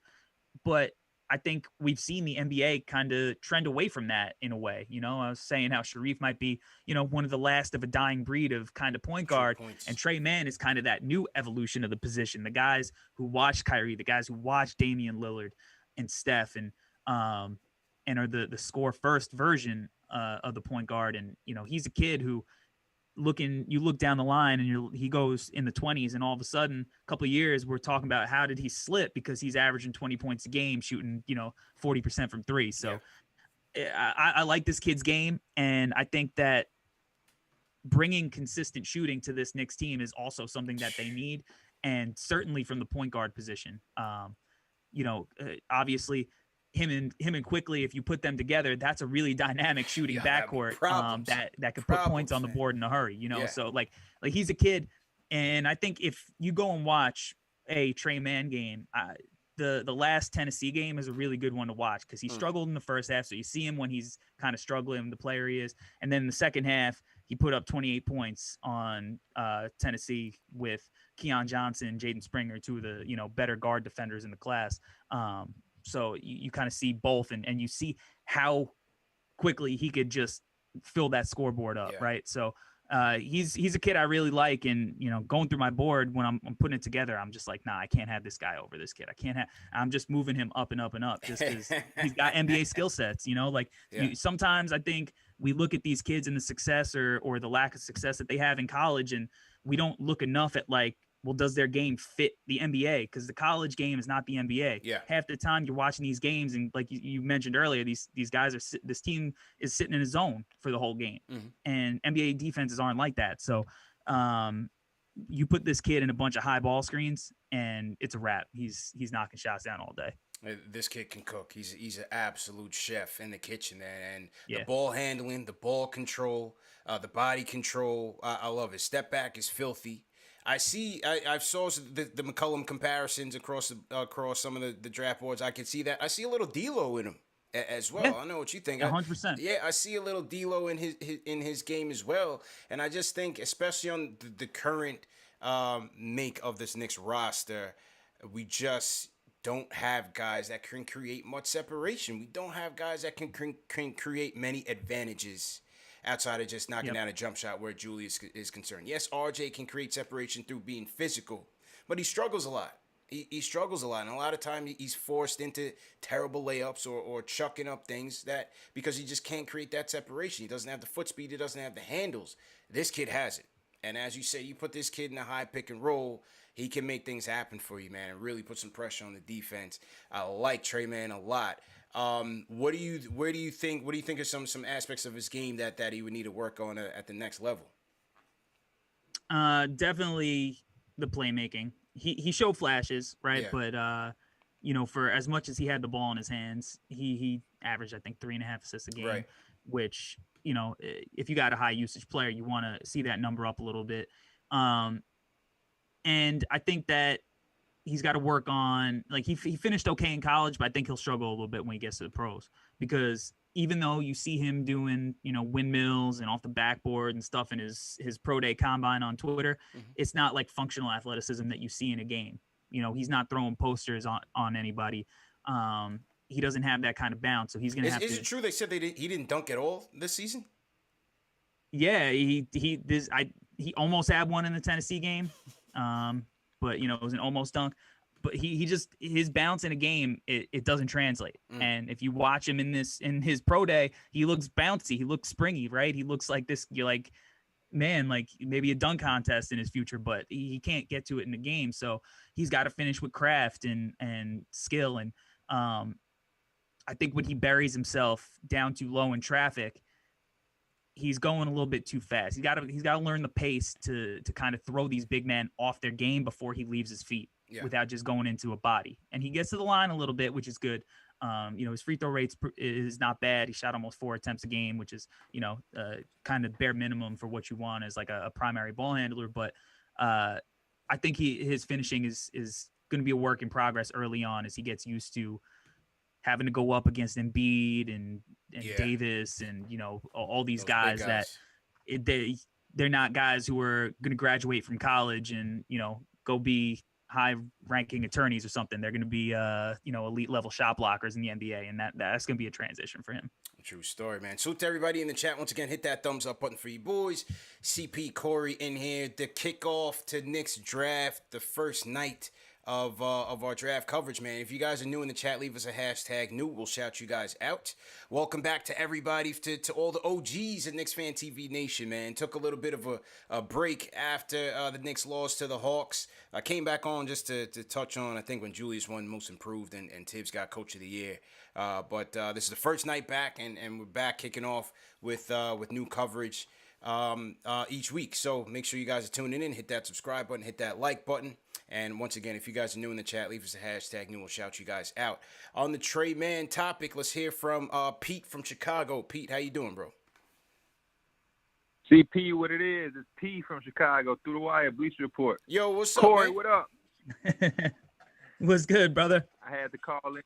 S2: But I think we've seen the NBA kind of trend away from that in a way. You know, I was saying how Sharif might be, you know, one of the last of a dying breed of kind of point guard, and Tre Mann is kind of that new evolution of the position. The guys who watch Kyrie, the guys who watch Damian Lillard and Steph, and are the score first version of the point guard. And, you know, he's a kid who you look down the line and he goes in the 20s, and all of a sudden, a couple of years, we're talking about how did he slip, because he's averaging 20 points a game, shooting, you know, 40% from three. So I like this kid's game. And I think that bringing consistent shooting to this Knicks team is also something that they need. And certainly from the point guard position, you know, obviously, him and Quickly, if you put them together, that's a really dynamic shooting backcourt that could put points on the board in a hurry, you know? So like he's a kid. And I think if you go and watch a Tre Mann game, the last Tennessee game is a really good one to watch, because he struggled in the first half. So you see him when he's kind of struggling, the player he is. And then in the second half, he put up 28 points on Tennessee with Keon Johnson, Jaden Springer, two of the, you know, better guard defenders in the class. So you kind of see both, and you see how quickly he could just fill that scoreboard up, right? So he's a kid I really like, and, you know, going through my board when I'm putting it together, I'm just like, nah, I can't have this guy over this kid. I'm just moving him up and up and up, just because he's got NBA skill sets, you know? Like, sometimes I think we look at these kids and the success or the lack of success that they have in college, and we don't look enough at, like, well, does their game fit the NBA? Because the college game is not the NBA. Half the time you're watching these games, and like you mentioned earlier, these guys this team is sitting in a zone for the whole game, and NBA defenses aren't like that. So you put this kid in a bunch of high ball screens, and it's a wrap. He's knocking shots down all day.
S1: This kid can cook. He's an absolute chef in the kitchen, and the ball handling, the ball control, the body control. I love it. Step back is filthy. I saw the McCollum comparisons across some of the draft boards. I can see that. I see a little D'Lo in him. as well.
S2: Yeah,
S1: I know what you think.
S2: 100%.
S1: Yeah, I see a little D'Lo in his game as well, and I just think, especially on the current make of this Knicks roster, we just don't have guys that can create much separation. We don't have guys that can create many advantages outside of just knocking down a jump shot where Julius is concerned. Yes, RJ can create separation through being physical, but he struggles a lot. He struggles a lot, and a lot of time he's forced into terrible layups or chucking up things that because he just can't create that separation. He doesn't have the foot speed. He doesn't have the handles. This kid has it, and as you say, you put this kid in a high pick and roll, he can make things happen for you, man, and really put some pressure on the defense. I like Trey Mann a lot. What do you think of some aspects of his game that he would need to work on at the next level?
S2: Definitely the playmaking. He showed flashes, right?
S1: Yeah.
S2: But for as much as he had the ball in his hands, he averaged, I think, 3.5 assists a game,
S1: Right.
S2: which, if you got a high usage player, you want to see that number up a little bit. And I think that he's got to work on, like, he finished okay in college, but I think he'll struggle a little bit when he gets to the pros, because even though you see him doing, windmills and off the backboard and stuff in his pro day combine on Twitter, it's not like functional athleticism that you see in a game. He's not throwing posters on anybody. He doesn't have that kind of bounce, so he's going to have to.
S1: Is it true they said he didn't dunk at all this season?
S2: Yeah, he almost had one in the Tennessee game, but it was an almost dunk. But he just, his bounce in a game, it doesn't translate. And if you watch him in his pro day, he looks bouncy, he looks springy, right? He looks like this. You're like, man, like maybe a dunk contest in his future, but he can't get to it in the game. So he's got to finish with craft and skill. And I think when he buries himself down too low in traffic, he's going a little bit too fast. He's got to learn the pace to kind of throw these big men off their game before he leaves his feet, without just going into a body. And he gets to the line a little bit, which is good. His free throw rates is not bad. He shot almost 4 attempts a game, which is, kind of bare minimum for what you want as like a primary ball handler. But I think his finishing is going to be a work in progress early on as he gets used to having to go up against Embiid and Davis and, all these guys that they're not guys who are going to graduate from college and, go be high-ranking attorneys or something. They're going to be, elite level shot blockers in the NBA, and that's going to be a transition for him.
S1: True story, man. Salute to everybody in the chat. Once again, hit that thumbs up button for you boys. CP Corey in here. The kickoff to Knicks draft, the first night of our draft coverage, man. If you guys are new in the chat, leave us a hashtag new. We'll shout you guys out. Welcome back to everybody, to all the OGs at KnicksFanTV Nation, man. Took a little bit of a break after the Knicks lost to the Hawks. I came back on just to touch on, I think, when Julius won Most Improved and Tibbs got Coach of the Year. But this is the first night back, and we're back kicking off with new coverage each week. So make sure you guys are tuning in. Hit that subscribe button. Hit that like button. And once again, if you guys are new in the chat, leave us a hashtag new. We'll shout you guys out. On the Trey Mann topic, let's hear from Pete from Chicago. Pete, how you doing, bro?
S4: CP, what it is? It's P from Chicago, Through the Wire, Bleacher Report.
S1: Yo, what's up,
S4: Corey,
S1: man?
S4: what up?
S2: What's good, brother?
S4: I had to call in.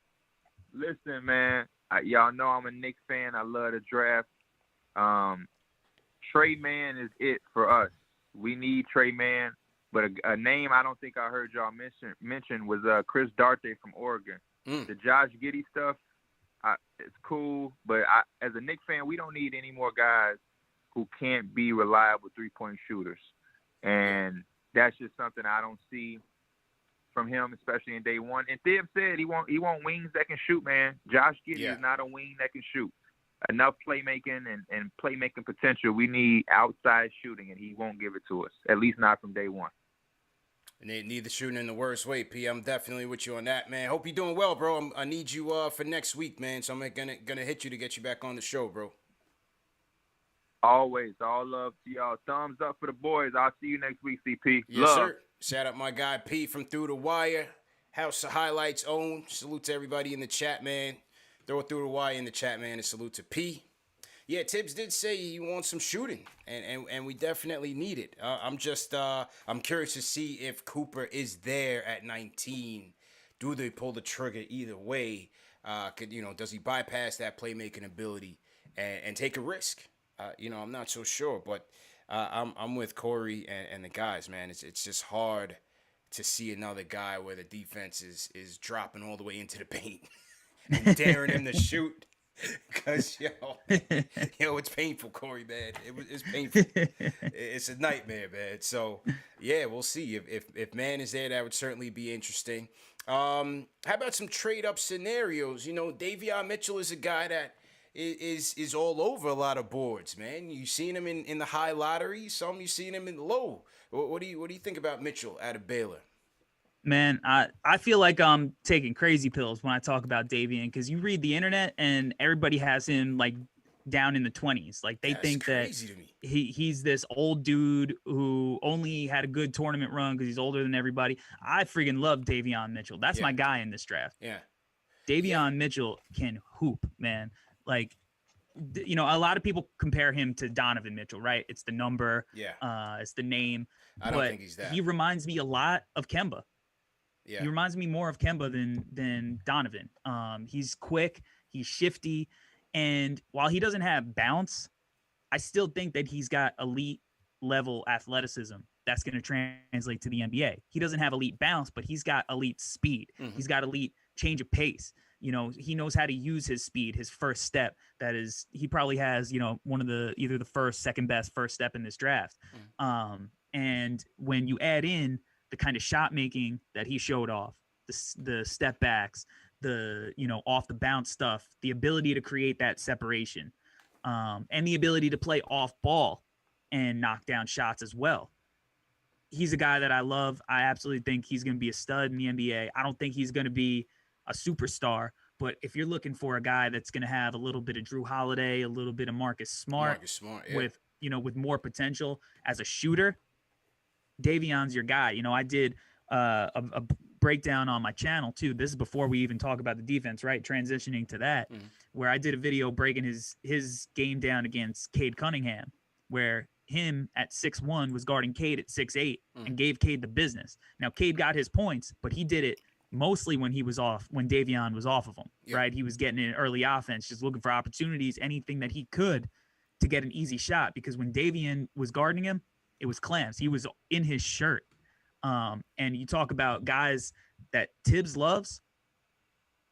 S4: Listen, man, y'all know I'm a Knicks fan. I love the draft. Trey Mann is it for us. We need Trey Mann. But a name I don't think I heard y'all mention was Chris Duarte from Oregon. The Josh Giddey stuff, it's cool. But as a Knicks fan, we don't need any more guys who can't be reliable three-point shooters. And that's just something I don't see from him, especially in day one. And Thib said he want wings that can shoot, man. Josh Giddey is not a wing that can shoot. Enough playmaking and playmaking potential. We need outside shooting, and he won't give it to us, at least not from day one.
S1: And they need the shooting in the worst way, P. I'm definitely with you on that, man. Hope you're doing well, bro. I need you for next week, man. So I'm gonna hit you to get you back on the show, bro.
S4: Always. All love to y'all. Thumbs up for the boys. I'll see you next week, CP.
S1: Yes,
S4: love.
S1: sir. Shout out my guy P from Through the Wire. House of Highlights own. Salute to everybody in the chat, man. Throw it Through the Wire in the chat, man. And salute to P. Yeah, Tibbs did say he wants some shooting, and we definitely need it. I'm curious to see if Cooper is there at 19. Do they pull the trigger either way? Does he bypass that playmaking ability and take a risk? I'm not so sure, but I'm with Corey and the guys, man. It's just hard to see another guy where the defense is dropping all the way into the paint and daring him to shoot. Cause it's painful, Corey, man. It's painful. It's a nightmare, man. So yeah, we'll see if MANN is there. That would certainly be interesting. How about some trade up scenarios? Davion Mitchell is a guy that is all over a lot of boards, man. You seen him in the high lottery. Some you seen him in the low. What do you think about Mitchell out of Baylor?
S2: Man, I feel like I'm taking crazy pills when I talk about Davion, because you read the internet and everybody has him like down in the 20s. Like they think that he's this old dude who only had a good tournament run because he's older than everybody. I freaking love Davion Mitchell. That's my guy in this draft.
S1: Yeah.
S2: Davion Mitchell can hoop, man. Like, a lot of people compare him to Donovan Mitchell, right? It's the number.
S1: Yeah.
S2: It's the name.
S1: I don't think he's that.
S2: He reminds me a lot of Kemba.
S1: Yeah.
S2: He reminds me more of Kemba than Donovan. He's quick, he's shifty, and while he doesn't have bounce, I still think that he's got elite level athleticism that's going to translate to the NBA. He doesn't have elite bounce, but he's got elite speed. Mm-hmm. He's got elite change of pace. He knows how to use his speed, his first step. He probably has, one of either the first, second best first step in this draft. Mm-hmm. And when you add in the kind of shot making that he showed off, the step backs, the off the bounce stuff, the ability to create that separation, and the ability to play off ball and knock down shots as well. He's a guy that I love. I absolutely think he's going to be a stud in the NBA. I don't think he's going to be a superstar, but if you're looking for a guy that's going to have a little bit of Drew Holiday, a little bit of Marcus Smart,
S1: yeah.
S2: with more potential as a shooter, Davion's your guy. I did a breakdown on my channel too. This is before we even talk about the defense, right? Transitioning to that, where I did a video breaking his game down against Cade Cunningham, where him at 6'1" was guarding Cade at 6'8" and gave Cade the business. Now Cade got his points, but he did it mostly when Davion was off of him, right? He was getting in early offense, just looking for opportunities, anything that he could to get an easy shot, because when Davion was guarding him, it was clamps. He was in his shirt. And you talk about guys that Tibbs loves.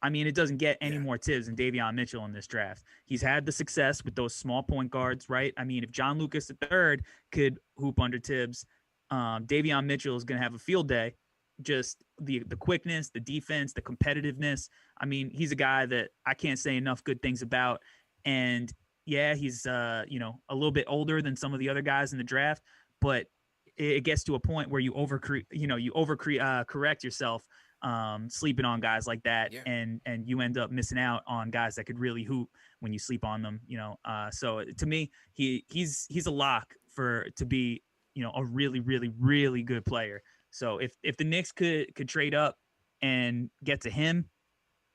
S2: I mean, it doesn't get any more Tibbs than Davion Mitchell in this draft. He's had the success with those small point guards, right? I mean, if John Lucas III could hoop under Tibbs, Davion Mitchell is going to have a field day. Just the quickness, the defense, the competitiveness. I mean, he's a guy that I can't say enough good things about. And yeah, he's a little bit older than some of the other guys in the draft, but it gets to a point where you correct yourself, sleeping on guys like that, and you end up missing out on guys that could really hoop when you sleep on them. So to me, he's a lock to be a really, really, really good player. So if the Knicks could trade up and get to him,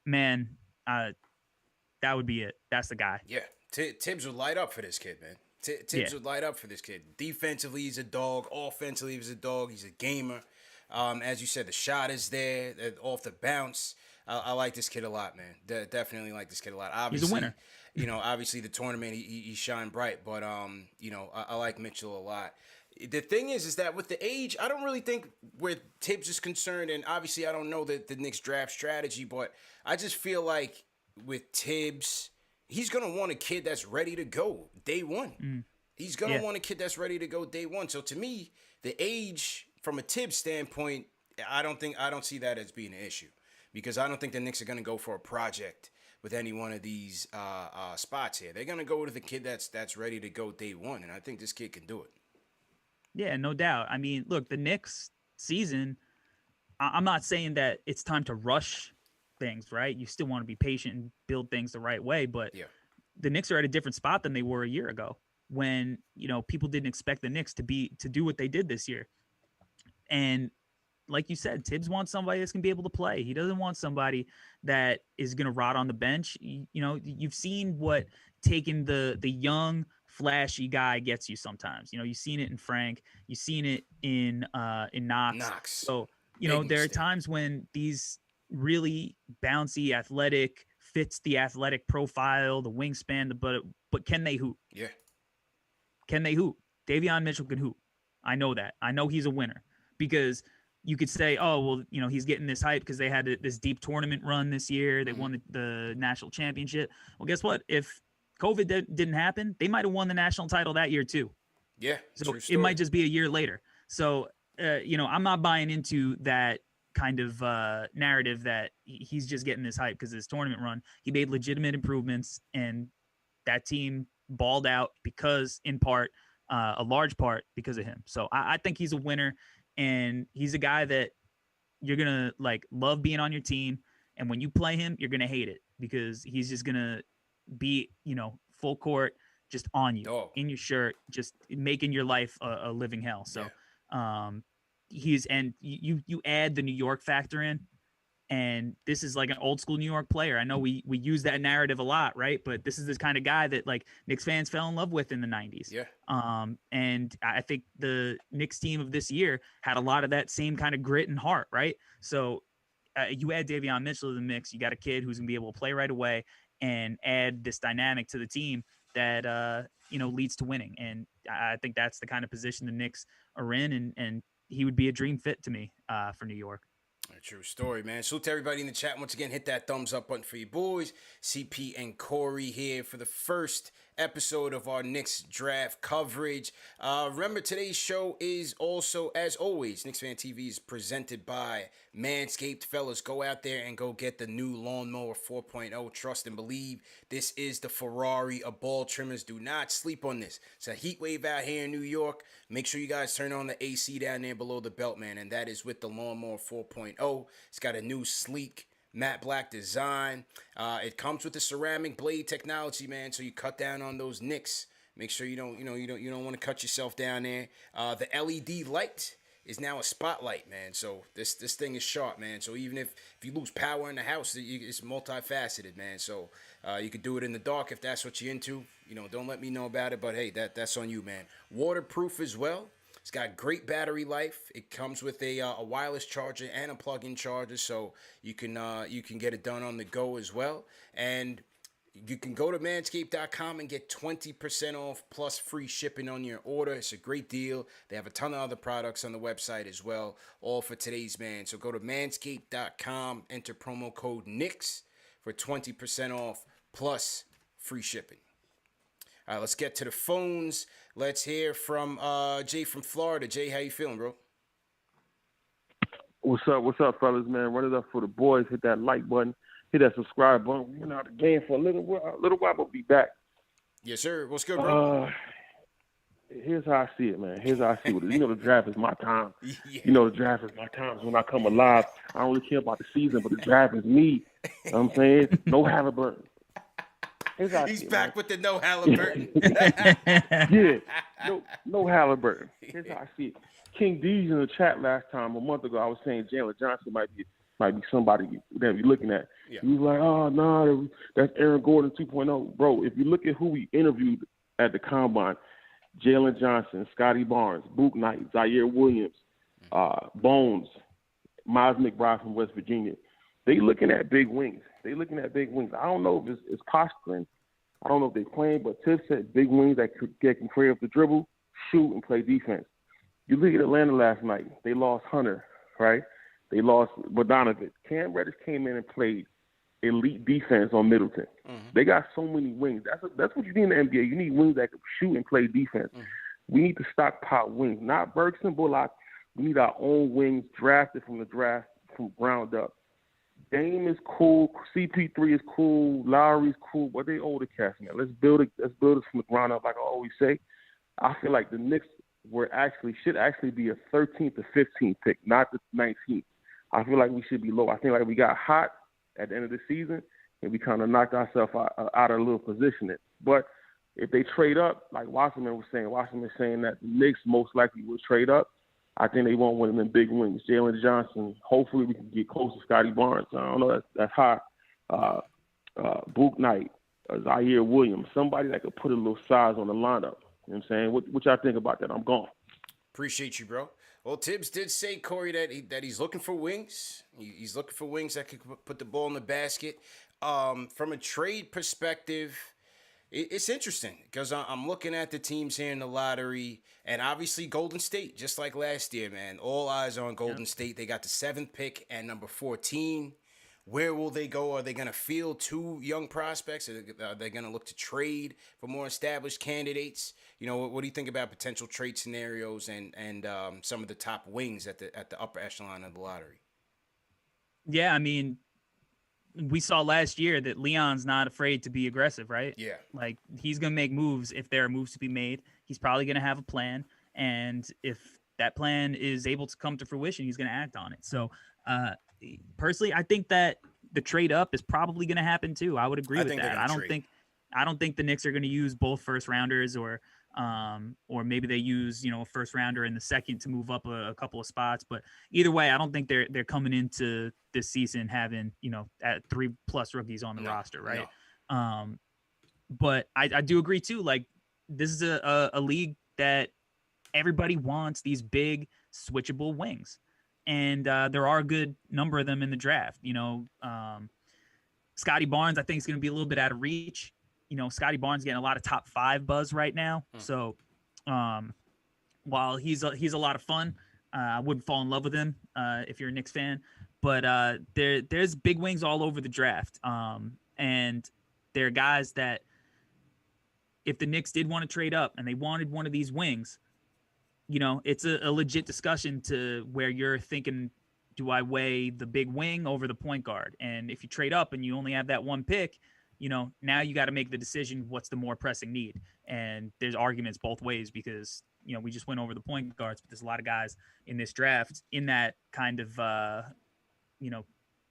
S2: man, that would be it. That's the guy.
S1: Yeah, Tibbs would light up for this kid, man. Tibbs would light up for this kid. Defensively, he's a dog. Offensively, he's a dog. He's a gamer. As you said, the shot is there off the bounce. I like this kid a lot, man. Definitely like this kid a lot. Obviously,
S2: he's a winner.
S1: Obviously the tournament he shined bright, but I like Mitchell a lot. The thing is that with the age, I don't really think where Tibbs is concerned, and obviously I don't know the Knicks draft strategy, but I just feel like with Tibbs, he's going to want a kid that's ready to go day one. He's going to want a kid that's ready to go day one. So to me, the age from a Tibbs standpoint, I don't see that as being an issue, because I don't think the Knicks are going to go for a project with any one of these spots here. They're going to go with the kid that's ready to go day one, and I think this kid can do it.
S2: Yeah, no doubt. I mean, look, the Knicks season, I'm not saying that it's time to rush things, right? You still want to be patient and build things the right way, but the Knicks are at a different spot than they were a year ago, when, people didn't expect the Knicks to do what they did this year. And like you said, Tibbs wants somebody that's going to be able to play. He doesn't want somebody that is going to rot on the bench. You've seen what taking the young, flashy guy gets you sometimes. You've seen it in Frank. You've seen it in Knox. So, there are times when these really bouncy, athletic, fits the athletic profile, the wingspan, but can they hoop?
S1: Yeah.
S2: Can they hoop? Davion Mitchell can hoop. I know that. I know he's a winner because you could say, oh, well, he's getting this hype because they had this deep tournament run this year. They won the national championship. Well, guess what? If COVID didn't happen, they might have won the national title that year too.
S1: Yeah.
S2: So it might just be a year later. So, I'm not buying into that kind of narrative that he's just getting this hype because his tournament run, he made legitimate improvements and that team balled out because in part, a large part because of him. So I think he's a winner and he's a guy that you're going to like love being on your team. And when you play him, you're going to hate it because he's just going to be, full court, just on you in your shirt, just making your life a living hell. So, you add the New York factor in, and this is like an old school New York player. I know we use that narrative a lot, right? But this is this kind of guy that like Knicks fans fell in love with in the 90s.
S1: Yeah.
S2: And I think the Knicks team of this year had a lot of that same kind of grit and heart, right? So you add Davion Mitchell to the mix, you got a kid who's gonna be able to play right away and add this dynamic to the team that leads to winning. And I think that's the kind of position the Knicks are in, and he would be a dream fit to me for New York.
S1: A true story, man. Salute to everybody in the chat. Once again, hit that thumbs up button for your boys. CP and Corey here for the first episode of our Knicks draft coverage. Remember, today's show is also, as always, KnicksFanTV is presented by Manscaped. Fellas, go out there and go get the new Lawnmower 4.0. Trust and believe. This is the Ferrari of ball trimmers. Do not sleep on this. It's a heat wave out here in New York. Make sure you guys turn on the AC down there below the belt, man. And that is with the Lawnmower 4.0. It's got a new sleek matte black design. It comes with the ceramic blade technology, man. So you cut down on those nicks. Make sure you don't want to cut yourself down there. The LED light is now a spotlight, man. So this thing is sharp, man. So even if you lose power in the house, it's multifaceted, man. So you could do it in the dark if that's what you're into. Don't let me know about it, but hey, that's on you, man. Waterproof as well. It's got great battery life. It comes with a wireless charger and a plug-in charger, so you can get it done on the go as well. And you can go to manscaped.com and get 20% off plus free shipping on your order. It's a great deal. They have a ton of other products on the website as well, all for today's man. So go to manscaped.com, enter promo code Knicks for 20% off plus free shipping. All right, let's get to the phones. Let's hear from Jay from Florida. Jay, how you feeling, bro?
S5: What's up, fellas, man? Run it up for the boys. Hit that like button. Hit that subscribe button. We've been out of the game for a little while, but be back.
S1: Yes, sir. What's good, bro?
S5: Here's how I see it, man. Here's how I see it. The draft is my time.
S1: Yeah.
S5: The draft is my time. So when I come alive, I don't really care about the season, but the draft is me. You know what I'm saying? No Halliburton.
S1: He's back with the no Halliburton.
S5: Yeah, no Halliburton. Here's how I see it. King D's in the chat last time, a month ago, I was saying Jalen Johnson might be somebody that we're looking at.
S1: Yeah.
S5: He was like, oh, no, that's Aaron Gordon 2.0. Bro, if you look at who we interviewed at the Combine, Jalen Johnson, Scotty Barnes, Book Knight, Zaire Williams, Bones, Miles McBride from West Virginia, they looking at big wings. I don't know if it's posturing. I don't know if they're playing, but Tiff said big wings that can create up the dribble, shoot, and play defense. You look at Atlanta last night. They lost Hunter, right? They lost Bogdanovic. Cam Reddish came in and played elite defense on Middleton. Mm-hmm. They got so many wings. That's what you need in the NBA. You need wings that can shoot and play defense. Mm-hmm. We need to stockpile wings, not Burks and Bullock. We need our own wings drafted from the draft from ground up. Dame is cool. CP3 is cool. Lowry's cool. But they older cats, man. Let's build it from the ground up, like I always say. I feel like the Knicks should actually be a 13th or 15th pick, not the 19th. I feel like we should be low. I think like we got hot at the end of the season and we kind of knocked ourselves out of a little positioning. But if they trade up, like Wasserman was saying that the Knicks most likely will trade up. I think they won't win them in big wins. Jalen Johnson, hopefully we can get close to Scotty Barnes. I don't know, that's high. Book Knight, Zaire Williams, somebody that could put a little size on the lineup. You know what I'm saying? What y'all think about that? I'm gone.
S1: Appreciate you, bro. Well, Tibbs did say, Corey, that he's looking for wings. He's looking for wings that could put the ball in the basket. From a trade perspective, it's interesting because I'm looking at the teams here in the lottery, and obviously Golden State, just like last year, man. All eyes on Golden State. They got the 7th pick and number 14. Where will they go? Are they going to field 2 young prospects? Are they going to look to trade for more established candidates? You know, what do you think about potential trade scenarios and some of the top wings at the upper echelon of the lottery?
S2: Yeah, I mean, we saw last year that Leon's not afraid to be aggressive, right?
S1: Yeah.
S2: Like, he's going to make moves if there are moves to be made. He's probably going to have a plan. And if that plan is able to come to fruition, he's going to act on it. So, personally, I think that the trade up is probably going to happen too. I would agree with that. I don't think the Knicks are going to use both first rounders or maybe they use, a first rounder in the second to move up a couple of spots. But either way, I don't think they're coming into this season having, at 3+ rookies on the roster. Right. No. But I do agree too. Like, this is a league that everybody wants these big switchable wings. And there are a good number of them in the draft. Scotty Barnes, I think, is going to be a little bit out of reach. Scotty Barnes getting a lot of top 5 buzz right now. So while he's a lot of fun, I wouldn't fall in love with him if you're a Knicks fan. But there's big wings all over the draft. And there are guys that if the Knicks did want to trade up and they wanted one of these wings, it's a legit discussion to where you're thinking, do I weigh the big wing over the point guard? And if you trade up and you only have that one pick, now you got to make the decision, what's the more pressing need? And there's arguments both ways because, we just went over the point guards, but there's a lot of guys in this draft in that kind of,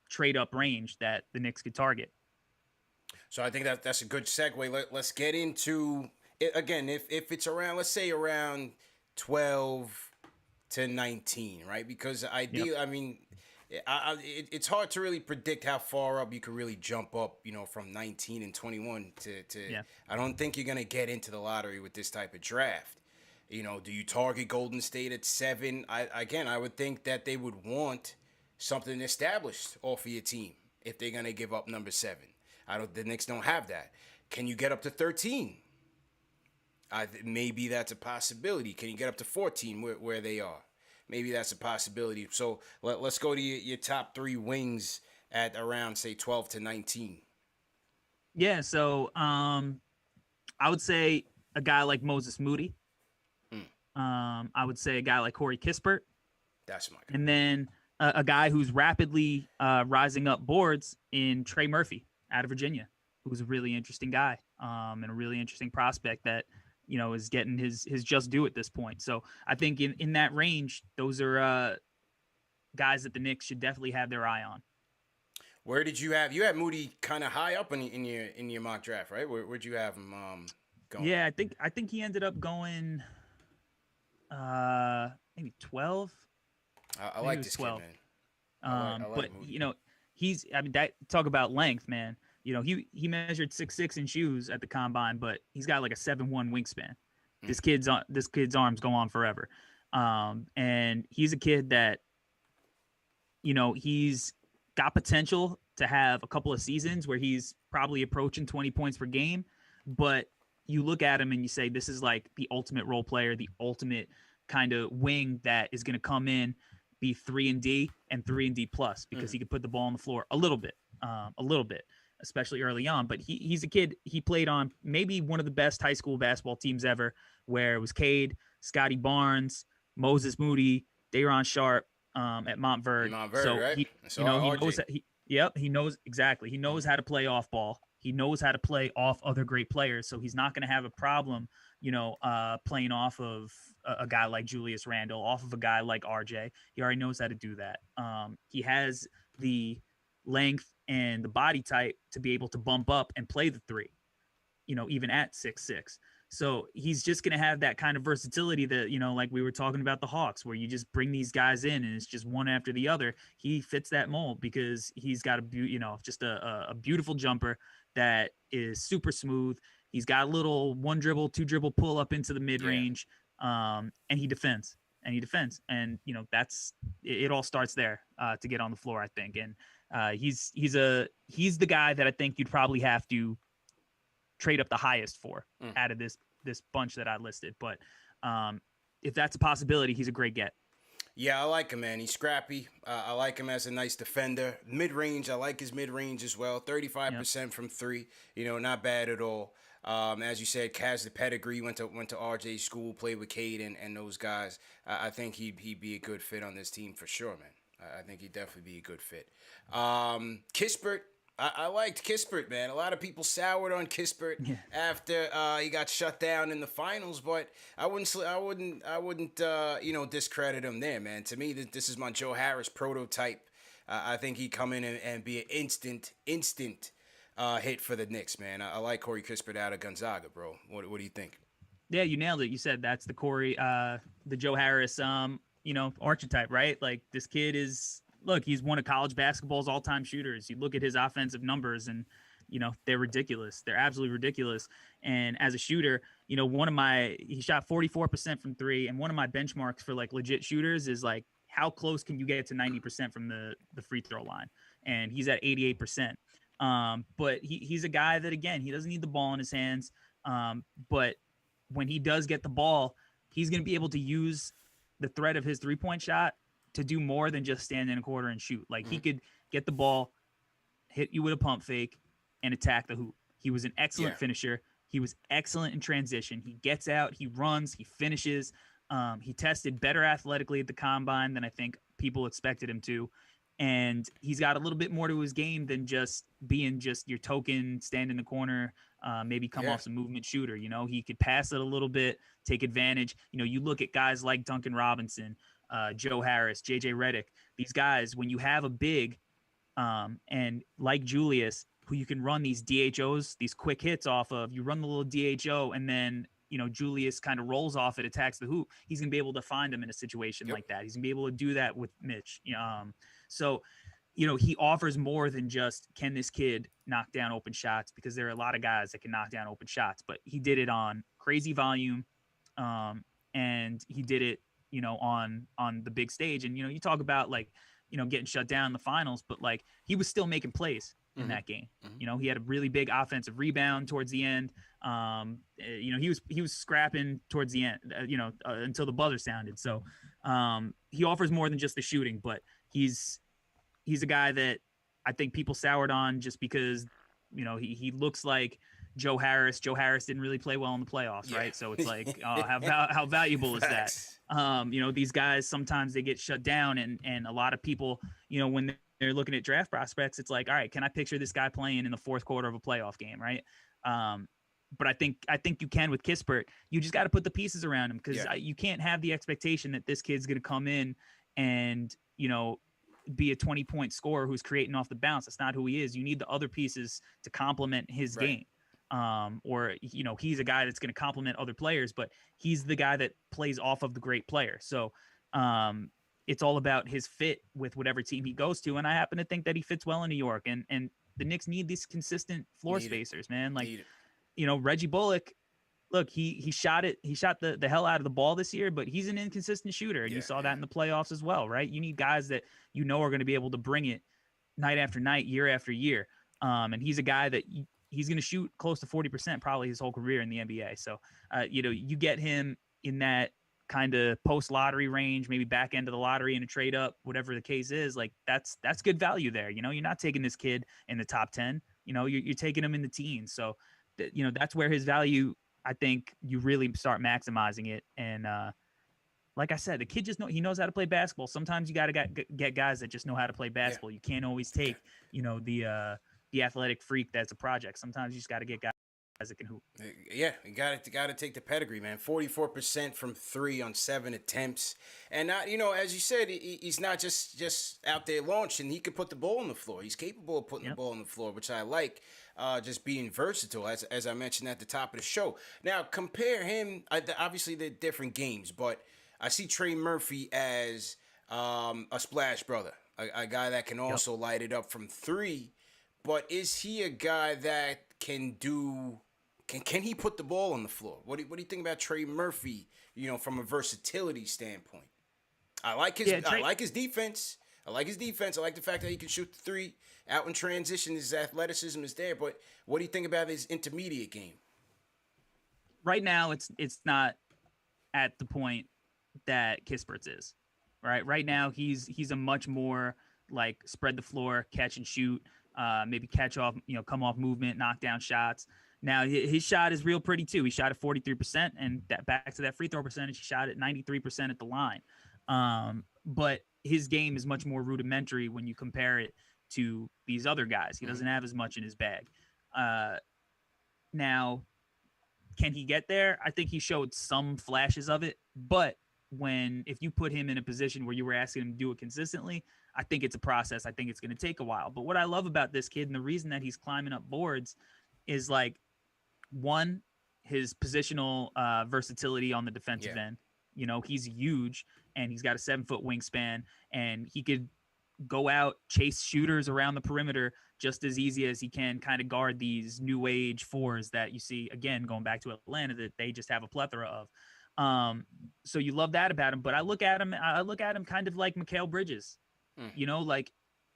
S2: trade up range that the Knicks could target.
S1: So I think that's a good segue. Let's get into it again. If it's around, let's say around 12 to 19, right? Because ideally, I mean, it's hard to really predict how far up you could really jump up, from 19 and 21 to I don't think you're going to get into the lottery with this type of draft. Do you target Golden State at 7? I would think that they would want something established off of your team if they're going to give up number 7. The Knicks don't have that. Can you get up to 13? Maybe that's a possibility. Can you get up to 14 where they are? Maybe that's a possibility. So let's go to your top 3 wings at around, say, 12 to 19.
S2: Yeah, so I would say a guy like Moses Moody. I would say a guy like Corey Kispert.
S1: That's my guy.
S2: And then a guy who's rapidly rising up boards in Trey Murphy out of Virginia, who's a really interesting guy and a really interesting prospect that is getting his just due at this point. So I think in that range, those are guys that the Knicks should definitely have their eye on.
S1: Where did you had Moody kind of high up in your mock draft, right? Where'd you have him going?
S2: Yeah, I think he ended up going maybe 12.
S1: I like this 12. Kid, man.
S2: But Moody. Talk about length, man. He measured 6'6" in shoes at the combine, but he's got like a 7'1" wingspan. This kid's arms go on forever. And he's a kid that, he's got potential to have a couple of seasons where he's probably approaching 20 points per game. But you look at him and you say, this is like the ultimate role player, the ultimate kind of wing that is going to come in, be 3-and-D and 3-and-D plus, because he could put the ball on the floor a little bit, especially early on. But he's a kid. He played on maybe one of the best high school basketball teams ever, where it was Cade, Scotty Barnes, Moses Moody, Day'Ron Sharp at Montverde.
S1: So right?
S2: he knows that he knows exactly. He knows how to play off ball. He knows how to play off other great players. So he's not going to have a problem, playing off of a guy like Julius Randle, off of a guy like RJ. He already knows how to do that. He has the length and the body type to be able to bump up and play the 3, even at 6'6". So he's just going to have that kind of versatility that, like we were talking about the Hawks, where you just bring these guys in and it's just one after the other. He fits that mold because he's got just a beautiful jumper that is super smooth. He's got a little 1 dribble, 2 dribble pull up into the mid range. And he defends. And that's it. All starts there to get on the floor, I think. And He's the guy that I think you'd probably have to trade up the highest for out of this bunch that I listed. But if that's a possibility, he's a great get.
S1: Yeah, I like him, man. He's scrappy. I like him as a nice defender. Mid-range, I like his mid-range as well. 35% from three. Not bad at all. As you said, has the pedigree. Went to RJ's school, played with Cade and those guys. I think he'd be a good fit on this team for sure, man. I think he'd definitely be a good fit. Kispert. I liked Kispert, man. A lot of people soured on Kispert after he got shut down in the finals, but I wouldn't discredit him there, man. To me, this is my Joe Harris prototype. I think he'd come in and be an instant hit for the Knicks, man. I like Corey Kispert out of Gonzaga, bro. What do you think?
S2: Yeah, you nailed it. You said that's the Corey, the Joe Harris, archetype, right? Like this kid is. Look, he's one of college basketball's all-time shooters. You look at his offensive numbers and, they're ridiculous. They're absolutely ridiculous. And as a shooter, he shot 44% from three. And one of my benchmarks for like legit shooters is like, how close can you get to 90% from the free throw line? And he's at 88%. But he's a guy that, again, he doesn't need the ball in his hands. But when he does get the ball, he's going to be able to use the threat of his three-point shot to do more than just stand in a quarter and shoot. Like he could get the ball, hit you with a pump fake, and attack the hoop. He was an excellent finisher. He was excellent in transition. He gets out, he runs, he finishes. He tested better athletically at the combine than I think people expected him to. And he's got a little bit more to his game than just being just your token, stand in the corner, maybe come off some movement shooter. He could pass it a little bit, take advantage. You look at guys like Duncan Robinson, Joe Harris, JJ Redick, these guys, when you have a big and like Julius, who you can run these DHOs, these quick hits off of, you run the little DHO and then, Julius kind of rolls off it, attacks the hoop. He's going to be able to find him in a situation like that. He's going to be able to do that with Mitch. So, he offers more than just, can this kid knock down open shots? Because there are a lot of guys that can knock down open shots, but he did it on crazy volume. And he did it, on the big stage. And, you talk about like, getting shut down in the finals, but like he was still making plays in that game. He had a really big offensive rebound towards the end. He was scrapping towards the end, until the buzzer sounded. So he offers more than just the shooting, but he's a guy that I think people soured on just because, he looks like Joe Harris. Joe Harris didn't really play well in the playoffs, right? So it's like, how valuable is that? These guys, sometimes they get shut down and a lot of people, when they're looking at draft prospects, it's like, all right, can I picture this guy playing in the fourth quarter of a playoff game, right? But I think you can with Kispert. You just got to put the pieces around him because you can't have the expectation that this kid's going to come in and, be a 20-point scorer who's creating off the bounce. That's not who he is. You need the other pieces to complement his game. Or he's a guy that's going to complement other players, but he's the guy that plays off of the great player. So it's all about his fit with whatever team he goes to. And I happen to think that he fits well in New York, and the Knicks need these consistent floor spacers, man. Like, Reggie Bullock, look, he shot the hell out of the ball this year, but he's an inconsistent shooter. And you saw that in the playoffs as well, right? You need guys that, are going to be able to bring it night after night, year after year. And he's a guy that he's going to shoot close to 40% probably his whole career in the NBA. So, you get him in that kind of post-lottery range, maybe back end of the lottery in a trade up, whatever the case is, like that's good value there. You're not taking this kid in the top 10, you're taking him in the teens. So, that's where his value, I think you really start maximizing it. And like I said, the kid he knows how to play basketball. Sometimes you got to get guys that just know how to play basketball. You can't always take, the athletic freak that's a project. Sometimes you just got to get guys that can hoop.
S1: Yeah, you got to take the pedigree, man. 44% from three on 7 attempts, and not, as you said, he's not just out there launching. He can put the ball on the floor. He's capable of putting the ball on the floor, which I like. Just being versatile, as I mentioned at the top of the show. Now compare him. Obviously, they're different games, but I see Trey Murphy as a splash brother, a guy that can also light it up from three. But is he a guy that can do? Can he put the ball on the floor? What do you think about Trey Murphy? From a versatility standpoint, I like his defense. I like his defense. I like the fact that he can shoot the three out in transition. His athleticism is there. But what do you think about his intermediate game?
S2: Right now, it's not at the point that Kispert's is. Right now, he's a much more like spread the floor, catch and shoot, maybe catch off, come off movement, knock down shots. Now his shot is real pretty too. He shot at 43%, and that back to that free throw percentage, he shot at 93% at the line. But his game is much more rudimentary when you compare it to these other guys. He doesn't have as much in his bag. Now, can he get there? I think he showed some flashes of it, but if you put him in a position where you were asking him to do it consistently, I think it's a process. I think it's going to take a while. But what I love about this kid and the reason that he's climbing up boards is like, one, his positional versatility on the defensive end. He's huge and he's got a 7-foot wingspan, and he could go out, chase shooters around the perimeter just as easy as he can kind of guard these new age fours that you see, again, going back to Atlanta, that they just have a plethora of. So you love that about him, but I look at him kind of like Mikal Bridges, like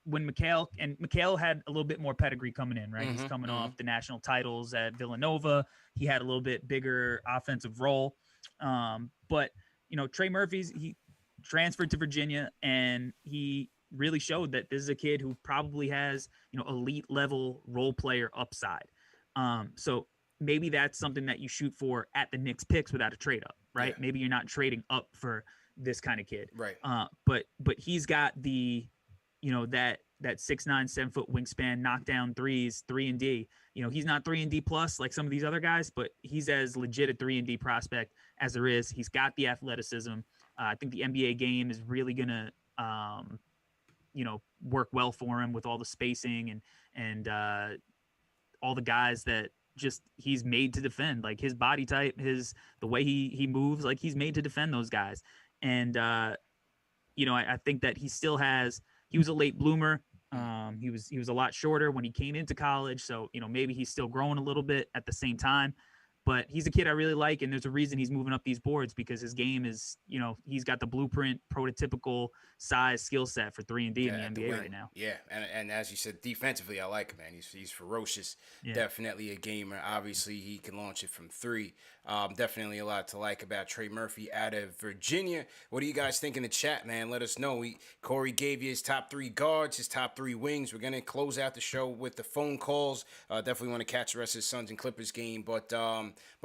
S2: when Mikal had a little bit more pedigree coming in, right? He's coming off the national titles at Villanova. He had a little bit bigger offensive role. But Trey he transferred to Virginia, and he really showed that this is a kid who probably has, elite level role player upside. So maybe that's something that you shoot for at the Knicks picks without a trade up, right? Yeah. Maybe you're not trading up for this kind of kid.
S1: Right.
S2: But he's got the, that 6'9", 7-foot wingspan, knockdown threes, 3-and-D. He's not 3-and-D plus like some of these other guys, but he's as legit a 3-and-D prospect as there is. He's got the athleticism. I think the NBA game is really gonna, work well for him with all the spacing and all the guys that just he's made to defend. Like his body type, the way he moves, like he's made to defend those guys. And I think that he was a late bloomer. He was a lot shorter when he came into college. So, maybe he's still growing a little bit at the same time, but he's a kid I really like. And there's a reason he's moving up these boards, because his game is, he's got the blueprint, prototypical size skill set for 3-and-D in the NBA right now.
S1: Yeah. And as you said, defensively, I like him, man. He's ferocious. Yeah. Definitely a gamer. Obviously, he can launch it from three. Definitely a lot to like about Trey Murphy out of Virginia. What do you guys think in the chat, man? Let us know. Corey gave you his top 3 guards, his top 3 wings. We're going to close out the show with the phone calls. Definitely want to catch the rest of the Suns and Clippers game, but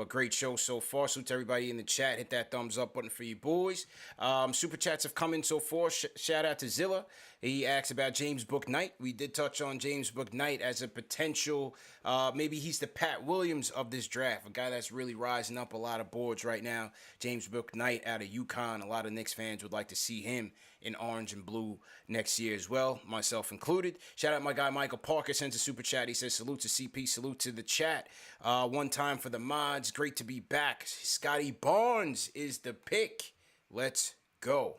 S1: great show so far. So to everybody in the chat, hit that thumbs up button for you boys. Super chats have come in so far. Shout out to Zilla. He asked about James Bouknight. We did touch on James Bouknight as a potential, maybe he's the Pat Williams of this draft, a guy that's really rising up a lot of boards right now. James Bouknight out of UConn. A lot of Knicks fans would like to see him in orange and blue next year as well, myself included. Shout out my guy Michael Parker, sends a super chat. He says, salute to CP, salute to the chat. One time for the mods. Great to be back. Scotty Barnes is the pick. Let's go.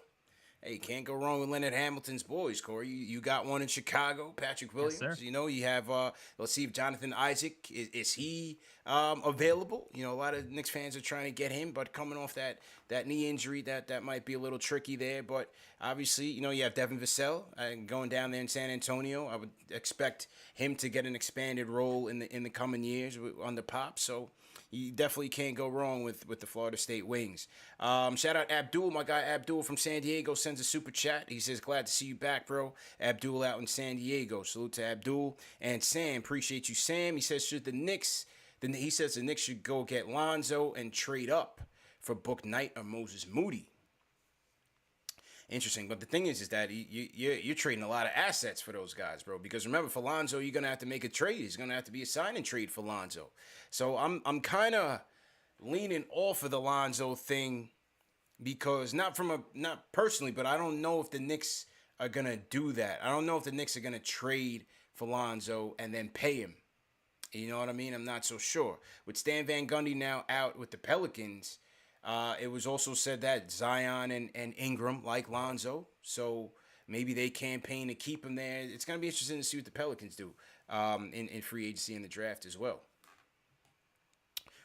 S1: Hey, can't go wrong with Leonard Hamilton's boys, Corey. You got one in Chicago, Patrick Williams.
S2: Yes, sir.
S1: You have, let's see if Jonathan Isaac, is he available? A lot of Knicks fans are trying to get him, but coming off that knee injury, that might be a little tricky there. But obviously, you have Devin Vassell going down there in San Antonio. I would expect him to get an expanded role in the coming years under Pop. So you definitely can't go wrong with the Florida State Wings. Shout out Abdul, my guy Abdul from San Diego sends a super chat. He says, glad to see you back, bro. Abdul out in San Diego. Salute to Abdul. And Sam, appreciate you, Sam. He says, the Knicks should go get Lonzo and trade up for Bouknight or Moses Moody. Interesting, but the thing is that you're trading a lot of assets for those guys, bro. Because remember, for Lonzo, you're gonna have to make a trade. It's gonna have to be a sign and trade for Lonzo. So I'm kind of leaning off of the Lonzo thing because not personally, but I don't know if the Knicks are gonna do that. I don't know if the Knicks are gonna trade for Lonzo and then pay him. You know what I mean? I'm not so sure. With Stan Van Gundy now out with the Pelicans. It was also said that Zion and Ingram like Lonzo, so maybe they campaign to keep him there. It's going to be interesting to see what the Pelicans do in free agency and the draft as well.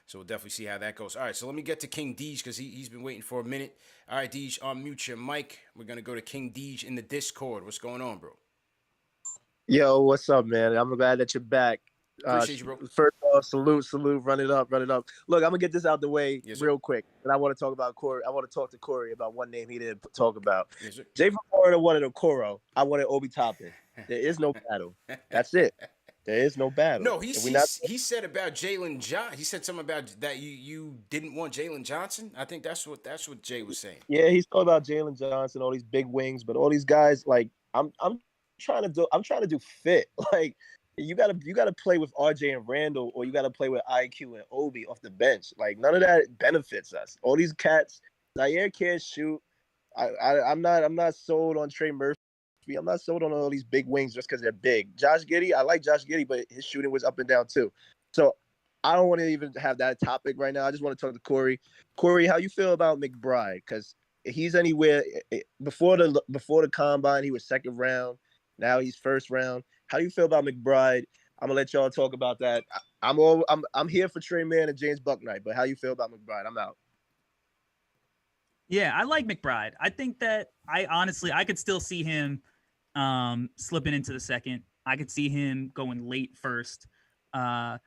S1: So we'll definitely see how that goes. All right, so let me get to King Deej because he's been waiting for a minute. All right, Deej, unmute your mic. We're going to go to King Deej in the Discord. What's going on, bro?
S6: Yo, what's up, man? I'm glad that you're back.
S1: Appreciate you, bro.
S6: First of all, salute, run it up. Look, I'm gonna get this out the way real quick, and I want to talk about Corey. I want to talk to Corey about one name he didn't talk about.
S1: Yes, sir.
S6: Jay from Florida wanted Okoro. I wanted Obi Toppin. There is no battle. That's it. There is no battle.
S1: No, he said about Jalen Johnson. He said something about that you didn't want Jalen Johnson. I think that's what Jay was saying.
S6: Yeah, he's talking about Jalen Johnson, all these big wings, but all these guys, like I'm trying to do fit. Like you gotta play with RJ and Randall, or you gotta play with IQ and Obi off the bench. Like none of that benefits us. All these cats, Zaire can't shoot. I'm not sold on Trey Murphy. I'm not sold on all these big wings just because they're big. Josh Giddey, I like Josh Giddey, but his shooting was up and down too. So I don't want to even have that topic right now. I just want to talk to Corey. Corey, how you feel about McBride? Because he's anywhere before the combine, he was second round. Now he's first round. How do you feel about McBride? I'm gonna let y'all talk about that. I'm here for Trey Mann and James Bucknight, but how you feel about McBride? I'm out.
S2: Yeah, I like McBride. I think that I could still see him slipping into the second. I could see him going late first. The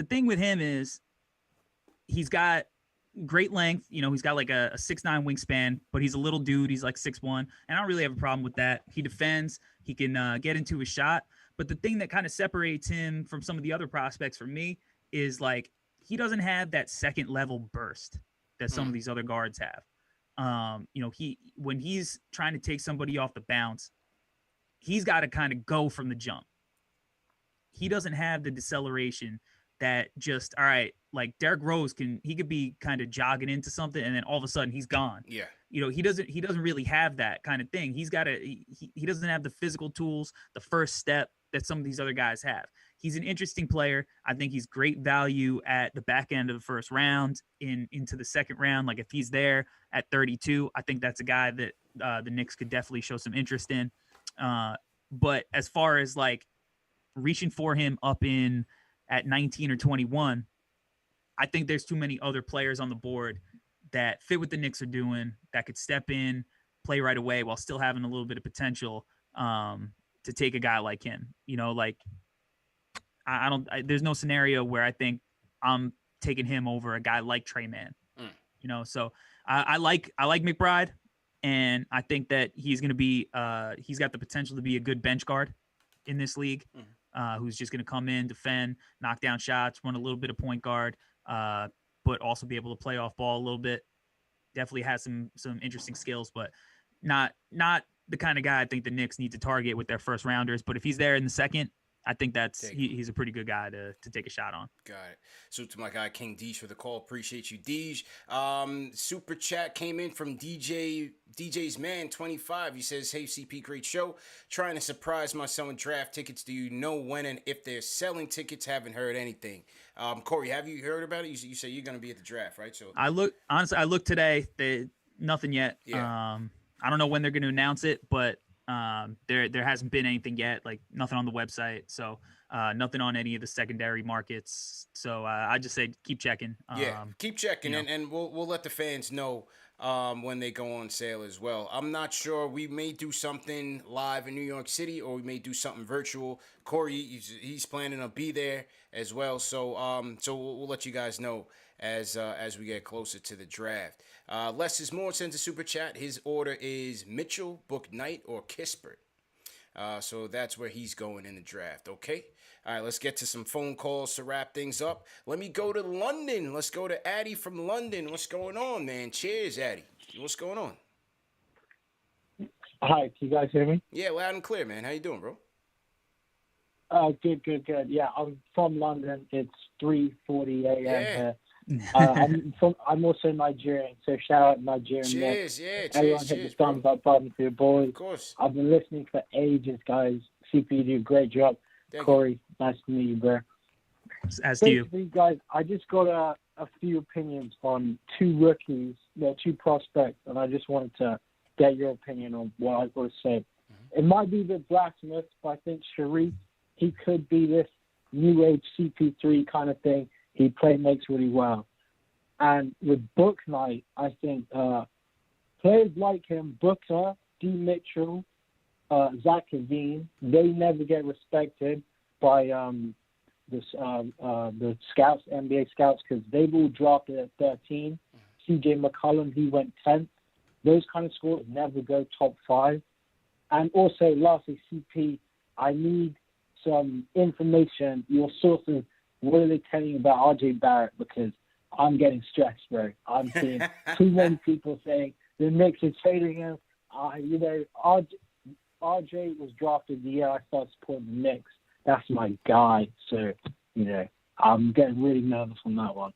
S2: thing with him is he's got great length. You know, he's got like a 6'9" wingspan, but he's a little dude. He's like 6'1", and I don't really have a problem with that. He defends. He can get into his shot. But the thing that kind of separates him from some of the other prospects for me is like he doesn't have that second level burst that some of these other guards have. You know, when he's trying to take somebody off the bounce, he's got to kind of go from the jump. He doesn't have the deceleration that just, all right, like Derrick Rose could be kind of jogging into something and then all of a sudden he's gone.
S1: Yeah.
S2: You know, he doesn't really have that kind of thing. He doesn't have the physical tools, the first step that some of these other guys have. He's an interesting player. I think he's great value at the back end of the first round into the second round. Like if he's there at 32, I think that's a guy that the Knicks could definitely show some interest in. But as far as like reaching for him up in at 19 or 21, I think there's too many other players on the board that fit what the Knicks are doing, that could step in, play right away while still having a little bit of potential to take a guy like him. You know, like there's no scenario where I think I'm taking him over a guy like Trey Mann. You know, so I like McBride, and I think that he's going to be he's got the potential to be a good bench guard in this league. Who's just going to come in, defend, knock down shots, run a little bit of point guard, but also be able to play off ball a little bit. Definitely has some interesting skills, but not the kind of guy I think the Knicks need to target with their first rounders. But if he's there in the second, I think he's a pretty good guy to take a shot on.
S1: Got it. So to my guy King Deej for the call. Appreciate you, Deej. Super chat came in from DJ's Man 25. He says, "Hey CP, great show. Trying to surprise my son with draft tickets. Do you know when and if they're selling tickets? Haven't heard anything." Corey, have you heard about it? You say you're gonna be at the draft, right? So
S2: I looked today. Nothing yet.
S1: Yeah.
S2: I don't know when they're going to announce it, but there hasn't been anything yet, like nothing on the website. So nothing on any of the secondary markets. So I just say keep checking.
S1: Keep checking,
S2: you know.
S1: and we'll let the fans know when they go on sale as well. I'm not sure. We may do something live in New York City, or we may do something virtual. Corey, he's planning to be there as well. So we'll let you guys know as we get closer to the draft. Less is More sends a super chat. His order is Mitchell, Bouknight, or Kispert. So that's where he's going in the draft, okay? All right, let's get to some phone calls to wrap things up. Let me go to London. Let's go to Addy from London. What's going on, man? Cheers, Addy. What's going on?
S7: Hi, can you guys hear me?
S1: Yeah, loud and clear, man. How you doing, bro?
S7: Good. Yeah, I'm from London. It's 3:40 a.m. here. I'm also Nigerian, so shout out Nigerian.
S1: Cheers,
S7: Everyone hit the thumbs up button for your boys.
S1: Of course.
S7: I've been listening for ages, guys. CP, you do a great job. Corey, nice to meet you, bro.
S2: As to you.
S7: Basically, guys, I just got a few opinions on two rookies, two prospects, and I just wanted to get your opinion on what I've got to say. It might be a bit blasphemous, but I think Sharif, he could be this new age CP3 kind of thing. He makes really well. And with Book Knight, I think players like him, Booker, D. Mitchell, Zach LaVine, they never get respected by the scouts, NBA scouts, because they've all drafted at 13. C.J. McCollum, he went 10th. Those kind of scores never go top 5. And also, lastly, CP, I need some information. Your sources, what are they telling you about R.J. Barrett? Because I'm getting stressed, bro. I'm seeing too many people saying the Knicks are trading him. RJ was drafted the year I started supporting the Knicks. That's my guy. So, I'm getting really nervous on that one.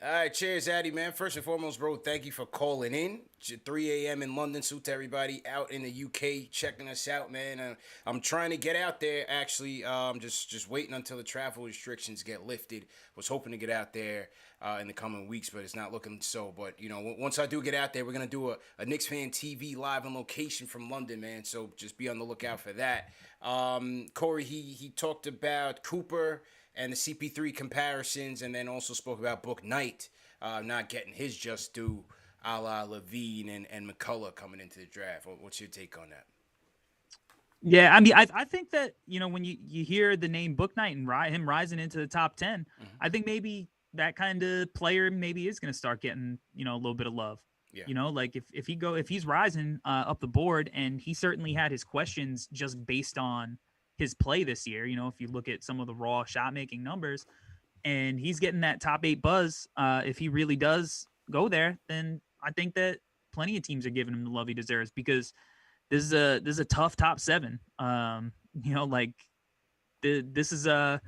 S1: All right, cheers, Addy, man. First and foremost, bro, thank you for calling in. 3 a.m. in London. Salute to everybody out in the UK checking us out, man. I'm trying to get out there, actually. Just waiting until the travel restrictions get lifted. Was hoping to get out there in the coming weeks, but it's not looking so. But, once I do get out there, we're going to do a KnicksFanTV live on location from London, man. So just be on the lookout for that. Corey, he talked about Cooper and the CP3 comparisons, and then also spoke about Book Knight not getting his just due, a la LaVine and McCullough coming into the draft. What's your take on that?
S2: Yeah, I mean, I think that, when you hear the name Book Knight and him rising into the top 10, I think maybe that kind of player maybe is going to start getting, a little bit of love. Yeah. Like if he's rising up the board, and he certainly had his questions just based on his play this year. If you look at some of the raw shot making numbers, and he's getting that top 8 buzz, if he really does go there, then I think that plenty of teams are giving him the love he deserves, because this is a tough top 7. This is a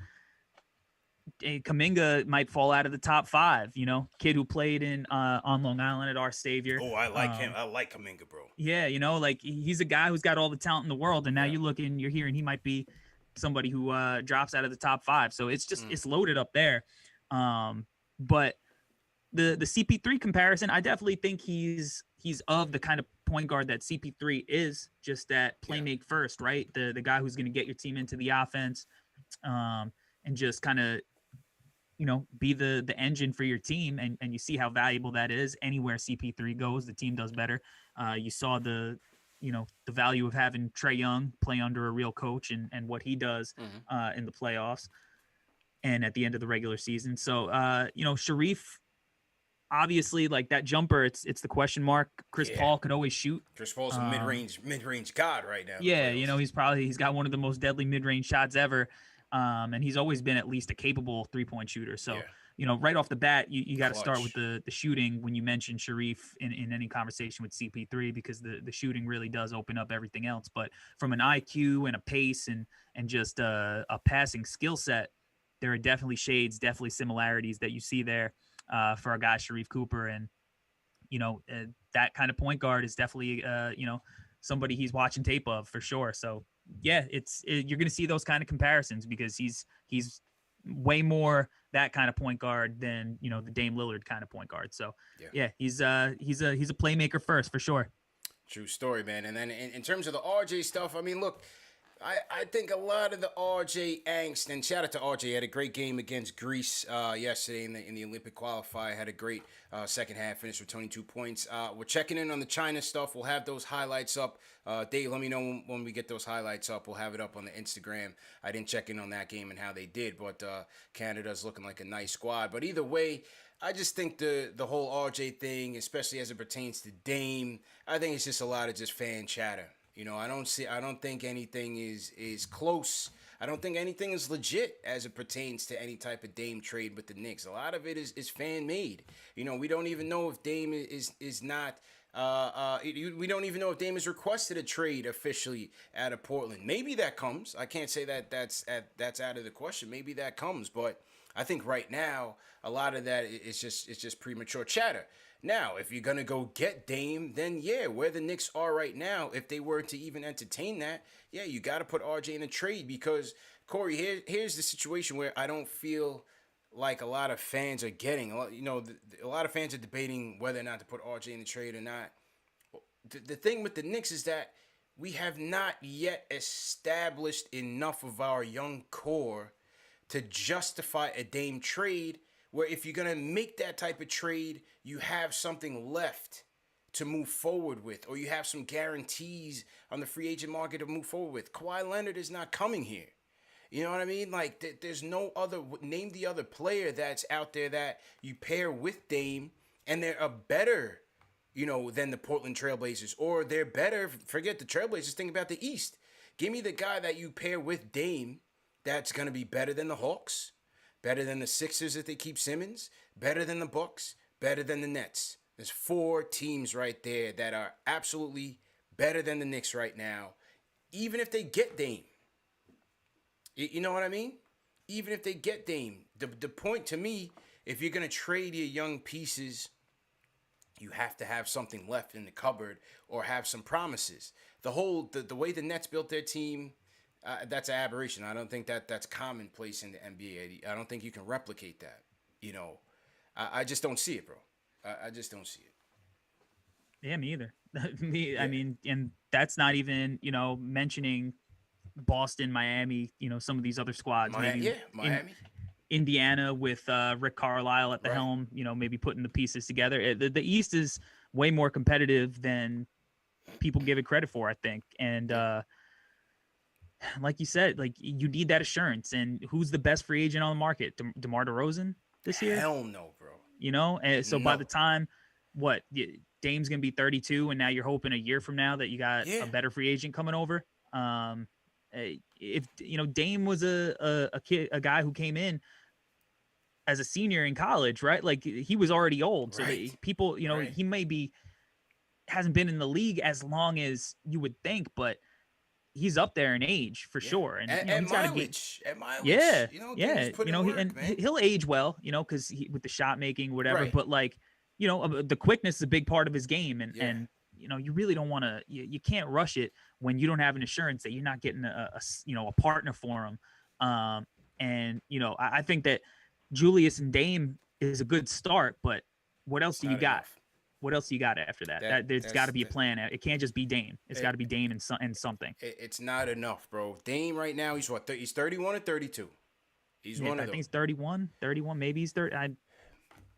S2: Kuminga might fall out of the top 5, kid who played on Long Island at Our Savior.
S1: Oh, I like him. I like Kuminga, bro.
S2: Yeah, he's a guy who's got all the talent in the world, and now you're hearing he might be somebody who drops out of the top 5. So it's just it's loaded up there. But the CP3 comparison, I definitely think he's of the kind of point guard that CP3 is, just that playmake first, right? The guy who's going to get your team into the offense, and just kind of be the engine for your team, and you see how valuable that is. Anywhere CP3 goes, the team does better. You saw the value of having Trae Young play under a real coach, and what he does in the playoffs and at the end of the regular season. So, Sharif, obviously, like that jumper, it's the question mark. Chris Paul could always shoot.
S1: Chris Paul's a mid-range god right now.
S2: Yeah, he's got one of the most deadly mid-range shots ever. And he's always been at least a capable 3-point shooter. So, right off the bat, you got to start with the shooting when you mention Sharif in any conversation with CP3, because the shooting really does open up everything else. But from an IQ and a pace and just a passing skill set, there are definitely shades, definitely similarities that you see there for a guy, Sharif Cooper. And, that kind of point guard is definitely, somebody he's watching tape of for sure. So, yeah, you're going to see those kind of comparisons, because he's way more that kind of point guard than the Dame Lillard kind of point guard. So he's a playmaker first for sure.
S1: True story, man. And then in terms of the RJ stuff, I mean, look, I think a lot of the RJ angst, and shout out to RJ, had a great game against Greece yesterday in the Olympic qualifier. Had a great second half, finished with 22 points. We're checking in on the China stuff. We'll have those highlights up. Dave, let me know when we get those highlights up. We'll have it up on the Instagram. I didn't check in on that game and how they did, but Canada's looking like a nice squad. But either way, I just think the whole RJ thing, especially as it pertains to Dame, I think it's just a lot of just fan chatter. I don't think anything is close. I don't think anything is legit as it pertains to any type of Dame trade with the Knicks. A lot of it is fan made. We don't even know if Dame is not. We don't even know if Dame has requested a trade officially out of Portland. Maybe that comes. I can't say that's out of the question. Maybe that comes, but I think right now a lot of that is just premature chatter. Now, if you're going to go get Dame, then where the Knicks are right now, if they were to even entertain that, you got to put RJ in a trade, because, Corey, here's the situation where I don't feel like a lot of fans are getting. A lot of fans are debating whether or not to put RJ in the trade or not. The thing with the Knicks is that we have not yet established enough of our young core to justify a Dame trade, where if you're going to make that type of trade, you have something left to move forward with, or you have some guarantees on the free agent market to move forward with. Kawhi Leonard is not coming here. You know what I mean? Like, there's no other, name the other player that's out there that you pair with Dame, and they're a better, than the Portland Trailblazers, or they're better, forget the Trailblazers, think about the East. Give me the guy that you pair with Dame that's going to be better than the Hawks, better than the Sixers if they keep Simmons, better than the Bucks, better than the Nets. There's 4 teams right there that are absolutely better than the Knicks right now, even if they get Dame. You know what I mean? Even if they get Dame. The point to me, if you're going to trade your young pieces, you have to have something left in the cupboard or have some promises. The way the Nets built their team, that's an aberration. I don't think that's commonplace in the NBA. I don't think you can replicate that. I just don't see it, bro. I just don't see it.
S2: Yeah, me either. I mean, and that's not even, mentioning Boston, Miami, some of these other squads.
S1: Miami.
S2: Indiana with Rick Carlisle at the helm, maybe putting the pieces together. The East is way more competitive than people give it credit for, I think. And like you said, like, you need that assurance. And who's the best free agent on the market? DeMar DeRozan this year?
S1: Hell no, bro.
S2: And so by the time Dame's gonna be 32, and now you're hoping a year from now that you got a better free agent coming over. If Dame was a guy who came in as a senior in college, right? Like, he was already old, so people, he hasn't been in the league as long as you would think, but he's up there in age for sure. And
S1: he's
S2: mileage,
S1: yeah,
S2: he'll age well, because with the shot making, whatever. Right. But like, the quickness is a big part of his game, and you really don't want to. You can't rush it when you don't have an assurance that you're not getting a partner for him. I think that Julius and Dame is a good start, but what else do you got? What else do you got after that? There's got to be a plan. It can't just be Dame. It's got to be Dame and something.
S1: It's not enough, bro. Dame right now, he's what? He's 31 or 32. He's one of those.
S2: I think he's 31, maybe he's 30.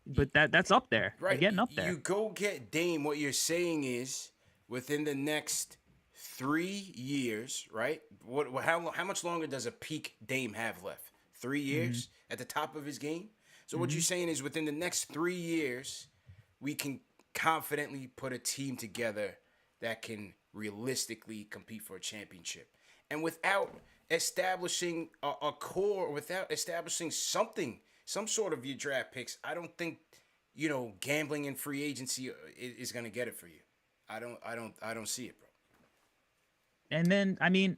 S2: But that's up there.
S1: Right.
S2: They're getting up there.
S1: You go get Dame. What you're saying is within the next 3 years, right? How much longer does a peak Dame have left? 3 years at the top of his game? So what you're saying is within the next 3 years, we can confidently put a team together that can realistically compete for a championship. And without establishing a core, without establishing some sort of your draft picks, I don't think, gambling in free agency is going to get it for you. I don't see it, bro.
S2: And then, I mean,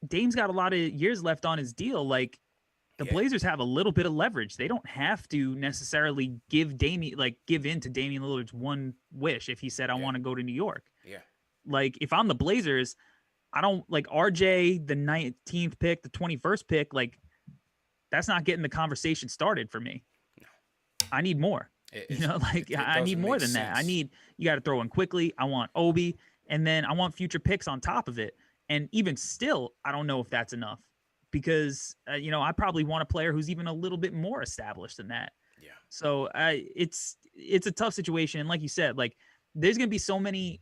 S2: Dame's got a lot of years left on his deal. Like, the Blazers have a little bit of leverage. They don't have to necessarily give in to Damian Lillard's one wish if he said, I want to go to New York.
S1: Yeah.
S2: Like, if I'm the Blazers, I don't like RJ, the 19th pick, the 21st pick. Like, that's not getting the conversation started for me. No. I need more. I need more than that. You got to throw in quickly. I want Obi, and then I want future picks on top of it. And even still, I don't know if that's enough. Because, I probably want a player who's even a little bit more established than that.
S1: Yeah.
S2: So it's a tough situation. And like you said, like, there's going to be so many,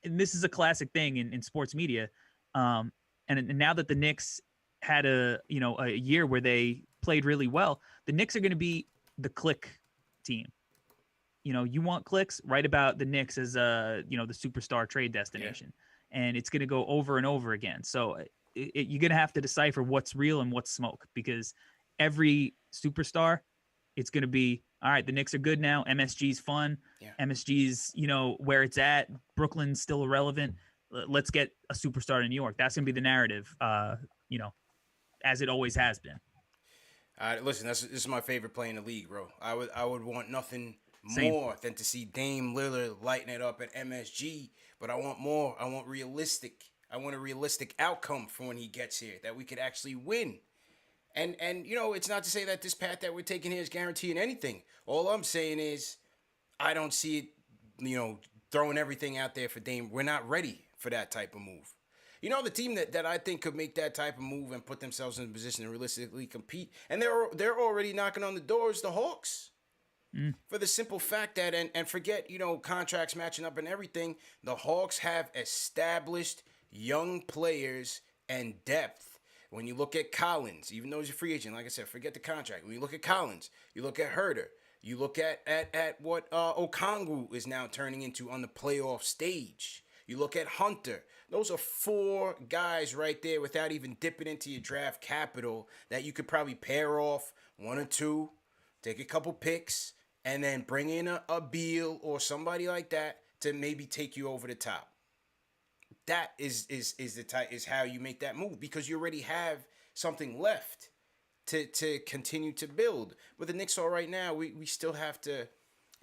S2: and this is a classic thing in sports media. And now that the Knicks had a year where they played really well, the Knicks are going to be the click team. You want clicks, write about the Knicks as the superstar trade destination. Yeah. And it's going to go over and over again. So you're going to have to decipher what's real and what's smoke, because every superstar, it's going to be, all right, the Knicks are good now. MSG's fun. Yeah. MSG's, where it's at. Brooklyn's still irrelevant. Let's get a superstar in New York. That's going to be the narrative, as it always has been.
S1: Listen, this is my favorite play in the league, bro. I would want nothing more than to see Dame Lillard lighting it up at MSG, but I want more. I want a realistic outcome for when he gets here, that we could actually win. And it's not to say that this path that we're taking here is guaranteeing anything. All I'm saying is I don't see it, throwing everything out there for Dame. We're not ready for that type of move. You know, the team that I think could make that type of move and put themselves in a position to realistically compete, and they're already knocking on the doors, the Hawks. For the simple fact that, and forget, you know, contracts matching up and everything, the Hawks have established young players and depth. When you look at Collins, even though he's a free agent, like I said, forget the contract. When you look at Collins, you look at Herter, you look at what Okongwu is now turning into on the playoff stage. You look at Hunter. Those are 4 guys right there without even dipping into your draft capital that you could probably pair off 1 or 2, take a couple picks, and then bring in a Beal or somebody like that to maybe take you over the top. That is how you make that move, because you already have something left to continue to build. But the Knicks are right now, we still have to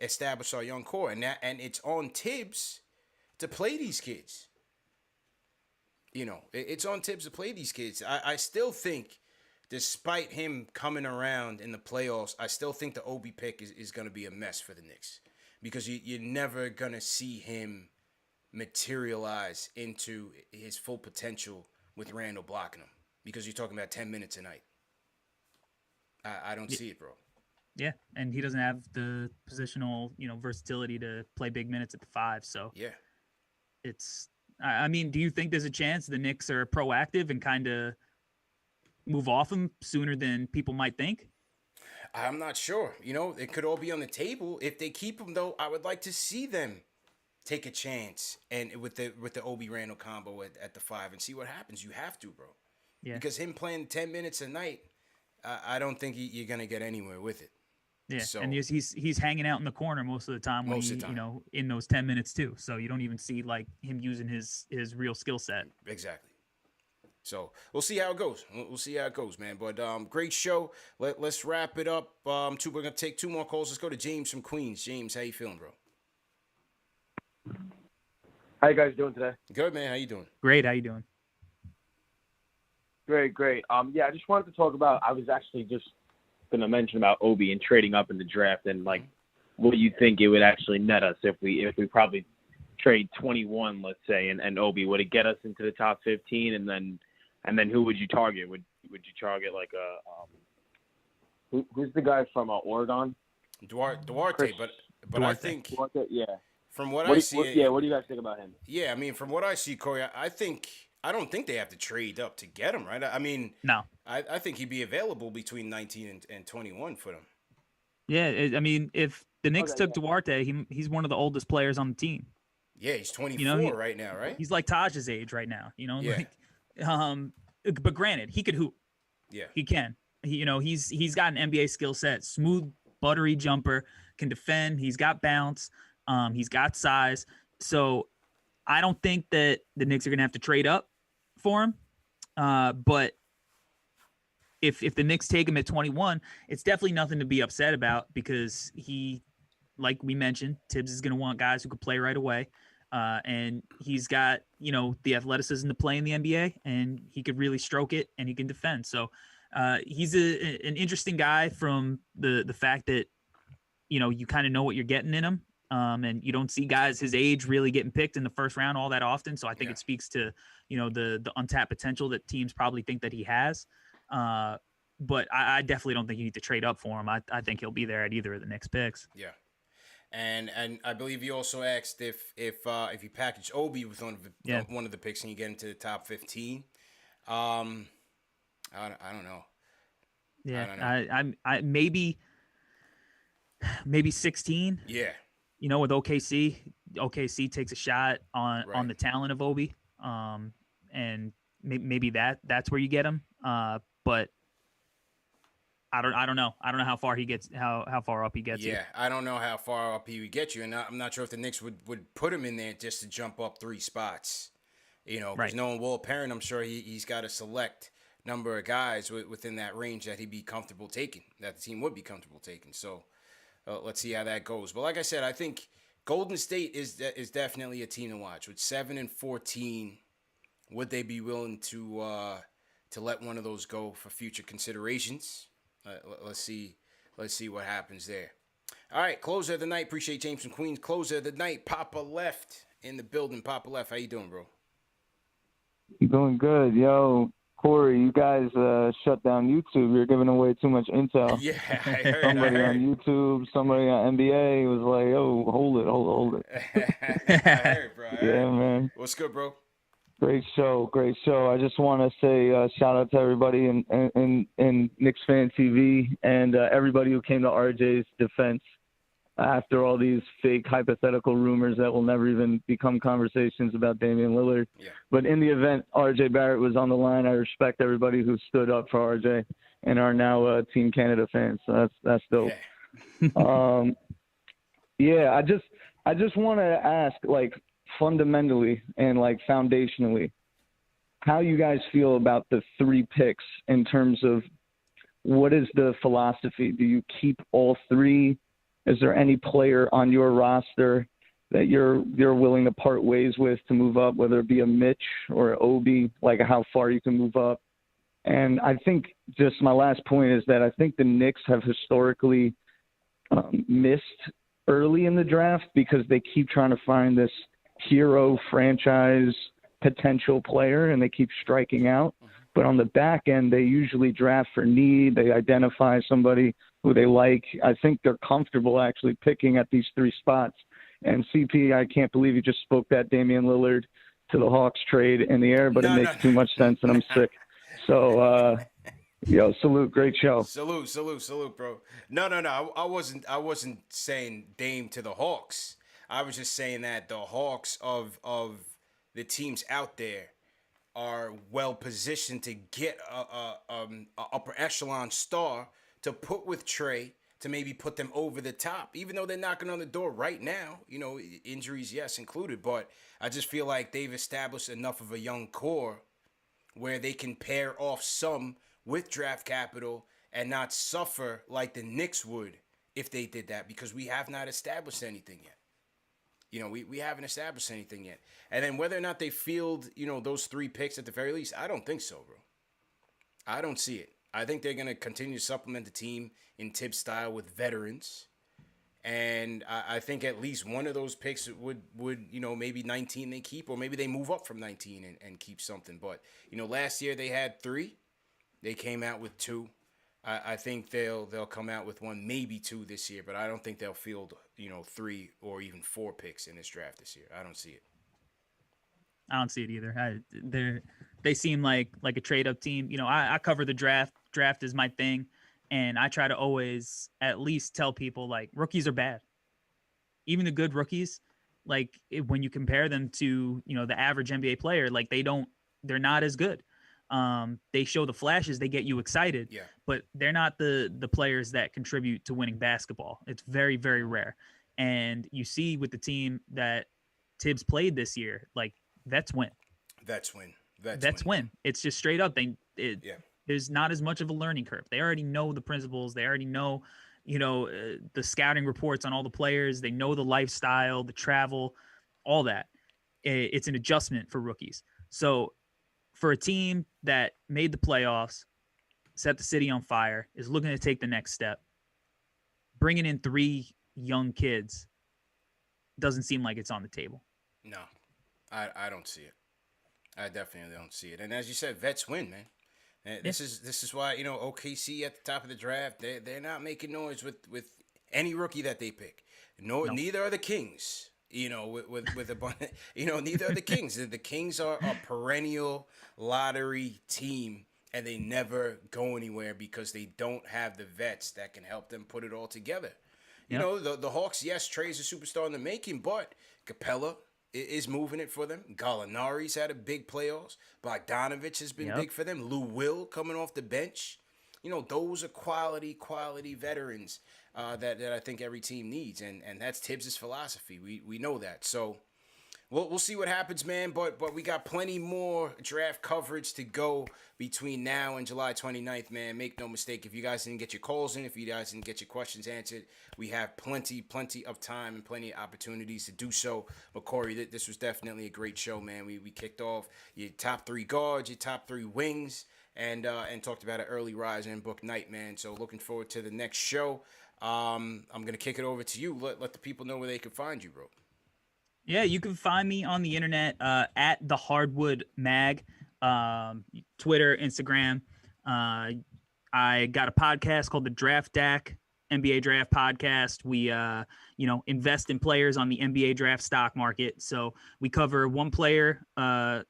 S1: establish our young core, and it's on Tibbs to play these kids. You know, it's on Tibbs to play these kids. I still think, despite him coming around in the playoffs, I still think the Obi pick is going to be a mess for the Knicks, because you're never going to see him materialize into his full potential with Randall blocking him, because you're talking about 10 minutes a night. I don't see it, bro.
S2: Yeah, and he doesn't have the positional, you know, versatility to play big minutes at the 5. So
S1: yeah,
S2: it's. I mean, do you think there's a chance the Knicks are proactive and kind of move off him sooner than people might think?
S1: I'm not sure. You know, it could all be on the table. If they keep him, though, I would like to see them take a chance and with the Obi Randall combo at the 5 and see what happens. You have to, bro.
S2: Yeah.
S1: Because him playing 10 minutes a night, I don't think you're gonna get anywhere with it.
S2: Yeah,
S1: so,
S2: and he's hanging out in the corner most of the time when he, you know, in those 10 minutes too. So you don't even see like him using his real skill set.
S1: Exactly. So we'll see how it goes. We'll see how it goes, man. But great show. Let's wrap it up. We're gonna take 2 more calls. Let's go to James from Queens. James, how you feeling, bro?
S8: How you guys doing today?
S1: Good, man. How you doing?
S2: Great. How you doing?
S8: Great. Yeah, I just wanted to talk about. I was actually just going to mention about Obi and trading up in the draft, and like what you think it would actually net us if we probably trade 21, let's say, and Obi, would it get us into the top 15, and then who would you target? Would you target like who's the guy from Oregon?
S1: Duarte, but I think
S8: Duarte, yeah.
S1: From what I see,
S8: what do you guys think about him?
S1: Yeah, I mean, from what I see, Corey, I don't think they have to trade up to get him, right? I mean,
S2: no.
S1: I think he'd be available between 19 and 21 for them.
S2: Yeah, I mean, if the Knicks took Duarte, he's one of the oldest players on the team.
S1: Yeah, he's 24 right now, right?
S2: He's like Taj's age right now, you know?
S1: Yeah.
S2: Like, but granted, he could hoop.
S1: Yeah.
S2: He can. He's got an NBA skill set, smooth, buttery jumper, can defend, he's got bounce, he's got size. So I don't think that the Knicks are going to have to trade up for him. But if the Knicks take him at 21, it's definitely nothing to be upset about, because he, like we mentioned, Tibbs is going to want guys who could play right away. And he's got, the athleticism to play in the NBA, and he could really stroke it and he can defend. So he's an interesting guy from the fact that, you kind of know what you're getting in him. And you don't see guys his age really getting picked in the first round all that often. So I think it speaks to, the untapped potential that teams probably think that he has. But I definitely don't think you need to trade up for him. I think he'll be there at either of the Knicks picks.
S1: Yeah. And I believe you also asked if you package Obi with one of the picks and you get into the top 15. I don't know.
S2: Yeah.
S1: I don't know.
S2: I maybe 16.
S1: Yeah.
S2: With OKC takes a shot on the talent of Obi. And maybe that's where you get him. But I don't know. I don't know how far he gets, how far up he gets.
S1: Yeah, I don't know how far up he would get you, and I'm not sure if the Knicks would put him in there just to jump up 3 spots. Because knowing Will Parent, I'm sure he's got a select number of guys within that range that he'd be comfortable taking, that the team would be comfortable taking. So let's see how that goes. But like I said, I think Golden State is definitely a team to watch. With 7-14, would they be willing to let one of those go for future considerations? Let's see what happens there. All right, closer of the night. Appreciate James from Queens. Closer of the night. Papa Left in the building. Papa Left, how you doing, bro?
S9: Doing good. Yo, Corey, you guys shut down YouTube. You're giving away too much intel.
S1: Yeah, I heard.
S9: Somebody on YouTube, somebody on NBA was like, "Oh, hold it."
S1: I heard, bro.
S9: Yeah, man.
S1: What's good, bro?
S9: Great show. I just want to say shout out to everybody in KnicksFanTV and everybody who came to RJ's defense after all these fake hypothetical rumors that will never even become conversations about Damian Lillard.
S1: Yeah.
S9: But in the event RJ Barrett was on the line, I respect everybody who stood up for RJ and are now Team Canada fans. So that's dope.
S1: Yeah.
S9: I just want to ask, like, fundamentally and like foundationally, how you guys feel about the 3 picks in terms of what is the philosophy? Do you keep all 3? Is there any player on your roster that you're willing to part ways with to move up, whether it be a Mitch or an Obi, like how far you can move up? And I think just my last point is that I think the Knicks have historically missed early in the draft because they keep trying to find this hero franchise potential player and they keep striking out. But on the back end, they usually draft for need. They identify somebody who they like. I think they're comfortable actually picking at these 3 spots. And CP, I can't believe you just spoke that Damian Lillard to the Hawks trade in the air, but it makes too much sense and I'm sick. So, yo, salute. Great show.
S1: Salute, bro. No. I wasn't saying Dame to the Hawks. I was just saying that the Hawks of the teams out there are well positioned to get a upper echelon star to put with Trey to maybe put them over the top, even though they're knocking on the door right now, injuries, yes, included. But I just feel like they've established enough of a young core where they can pair off some with draft capital and not suffer like the Knicks would if they did that, because we have not established anything yet. We haven't established anything yet. And then whether or not they field, those 3 picks at the very least, I don't think so, bro. I don't see it. I think they're going to continue to supplement the team in Tibbs style with veterans. And I think at least one of those picks would maybe 19 they keep, or maybe they move up from 19 and keep something. But, last year they had 3. They came out with 2. I think they'll come out with 1, maybe 2 this year, but I don't think they'll field 3 or even 4 picks in this draft this year. I don't see it.
S2: I don't see it either. They seem like a trade up team. I cover the draft. Draft is my thing, and I try to always at least tell people, like, rookies are bad. Even the good rookies, like, when you compare them to the average NBA player, like they're not as good. They show the flashes, they get you excited, but they're not the players that contribute to winning basketball. It's very, very rare. And you see with the team that Tibbs played this year, like, vets win. Vets win. It's just straight up. There's not as much of a learning curve. They already know the principles. They already know, the scouting reports on all the players. They know the lifestyle, the travel, all that. It's an adjustment for rookies. So for a team that made the playoffs, set the city on fire, is looking to take the next step, bringing in 3 young kids doesn't seem like it's on the table.
S1: No, I don't see it. I definitely don't see it. And as you said, vets win, man. And this is why, OKC at the top of the draft, they're not making noise with any rookie that they pick. Neither are the Kings. With a bunch, neither are the Kings. The Kings are a perennial lottery team, and they never go anywhere because they don't have the vets that can help them put it all together. The Hawks, yes, Trey's a superstar in the making, but Capella is moving it for them. Gallinari's had a big playoffs. Bogdanovich has been big for them. Lou Will coming off the bench. Those are quality veterans that I think every team needs, and that's Tibbs' philosophy. We know that. So we'll see what happens, man. But we got plenty more draft coverage to go between now and July 29th, man. Make no mistake, if you guys didn't get your calls in, if you guys didn't get your questions answered, we have plenty of time and plenty of opportunities to do so. But Corey, this was definitely a great show, man. We kicked off your top 3 guards, your top 3 wings, and talked about an early riser in Book Night, man. So looking forward to the next show. I'm gonna kick it over to you. Let the people know where they can find you, bro.
S2: Yeah, you can find me on the internet at the Hardwood Mag, Twitter, Instagram. I got a podcast called the Draft Deck NBA Draft Podcast. We invest in players on the NBA draft stock market. So we cover one player per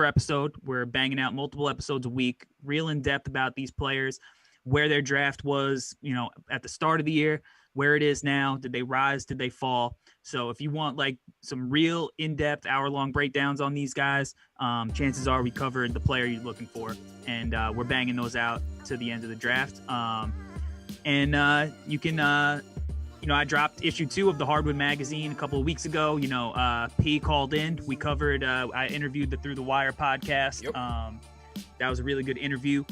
S2: episode. We're banging out multiple episodes a week, real in depth about these players, where their draft was, at the start of the year, where it is now. Did they rise? Did they fall? So if you want like some real in-depth hour-long breakdowns on these guys, chances are we covered the player you're looking for, and we're banging those out to the end of the draft. You can, I dropped issue 2 of the Hardwood magazine a couple of weeks ago. P called in. We covered, I interviewed the Through the Wire podcast. Yep. That was a really good interview.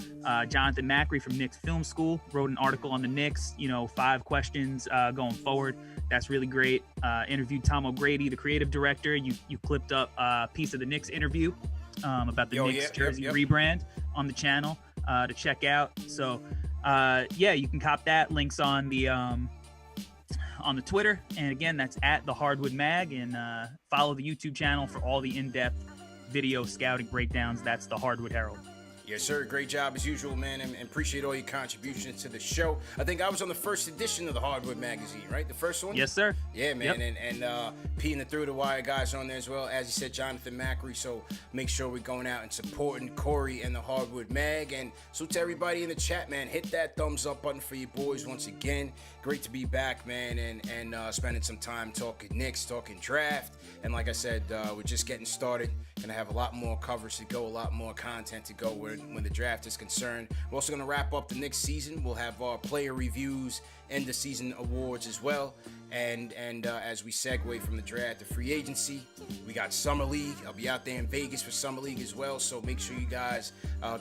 S2: Jonathan Macri from Knicks Film School wrote an article on the Knicks, 5 questions going forward. That's really great. Interviewed Tom O'Grady, the creative director. You clipped up a piece of the Knicks interview about the Knicks jersey rebrand on the channel to check out. So, you can cop that. Links on the Twitter. And again, that's at the Hardwood Mag. And follow the YouTube channel for all the in-depth video scouting breakdowns. That's the Hardwood Herald.
S1: Yes, sir. Great job as usual, man, and appreciate all your contributions to the show. I think I was on the first edition of the Hardwood magazine, right? The first one?
S2: Yes, sir.
S1: Yeah, man.
S2: Yep.
S1: And P and the Through the Wire guys are on there as well. As you said, Jonathan Macri. So make sure we're going out and supporting Corey and the Hardwood Mag. And so to everybody in the chat, man, hit that thumbs up button for you boys once again. Great to be back, man, and spending some time talking Knicks, talking draft. And like I said, we're just getting started. Gonna have a lot more coverage to go, a lot more content to go when the draft is concerned. We're also gonna wrap up the Knicks season. We'll have our player reviews, end of season awards as well. And as we segue from the draft to free agency, we got Summer League. I'll be out there in Vegas for Summer League as well. So make sure you guys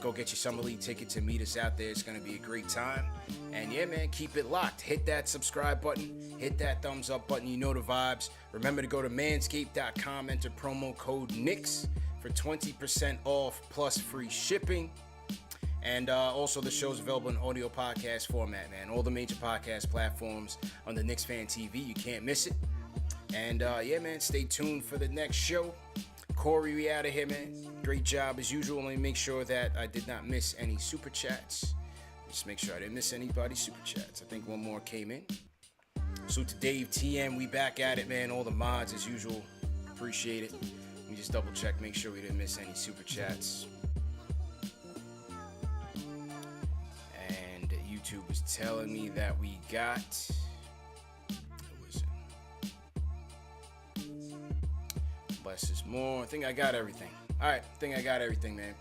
S1: go get your Summer League ticket to meet us out there. It's gonna be a great time. And yeah, man, keep it locked. Hit that subscribe button. Hit that thumbs up button. You know the vibes. Remember to go to manscaped.com, enter promo code Knicks for 20% off plus free shipping. And also the show's available in audio podcast format, man. All the major podcast platforms on the KnicksFanTV. You can't miss it. And man, stay tuned for the next show. Corey, we out of here, man. Great job as usual. Let me make sure that I did not miss any super chats. Just make sure I didn't miss anybody's super chats. I think one more came in. So to Dave TM, we back at it, man. All the mods as usual. Appreciate it. Let me just double check, make sure we didn't miss any super chats. And YouTube was telling me that we got. What was it? Less is more. I think I got everything. All right, I think I got everything, man.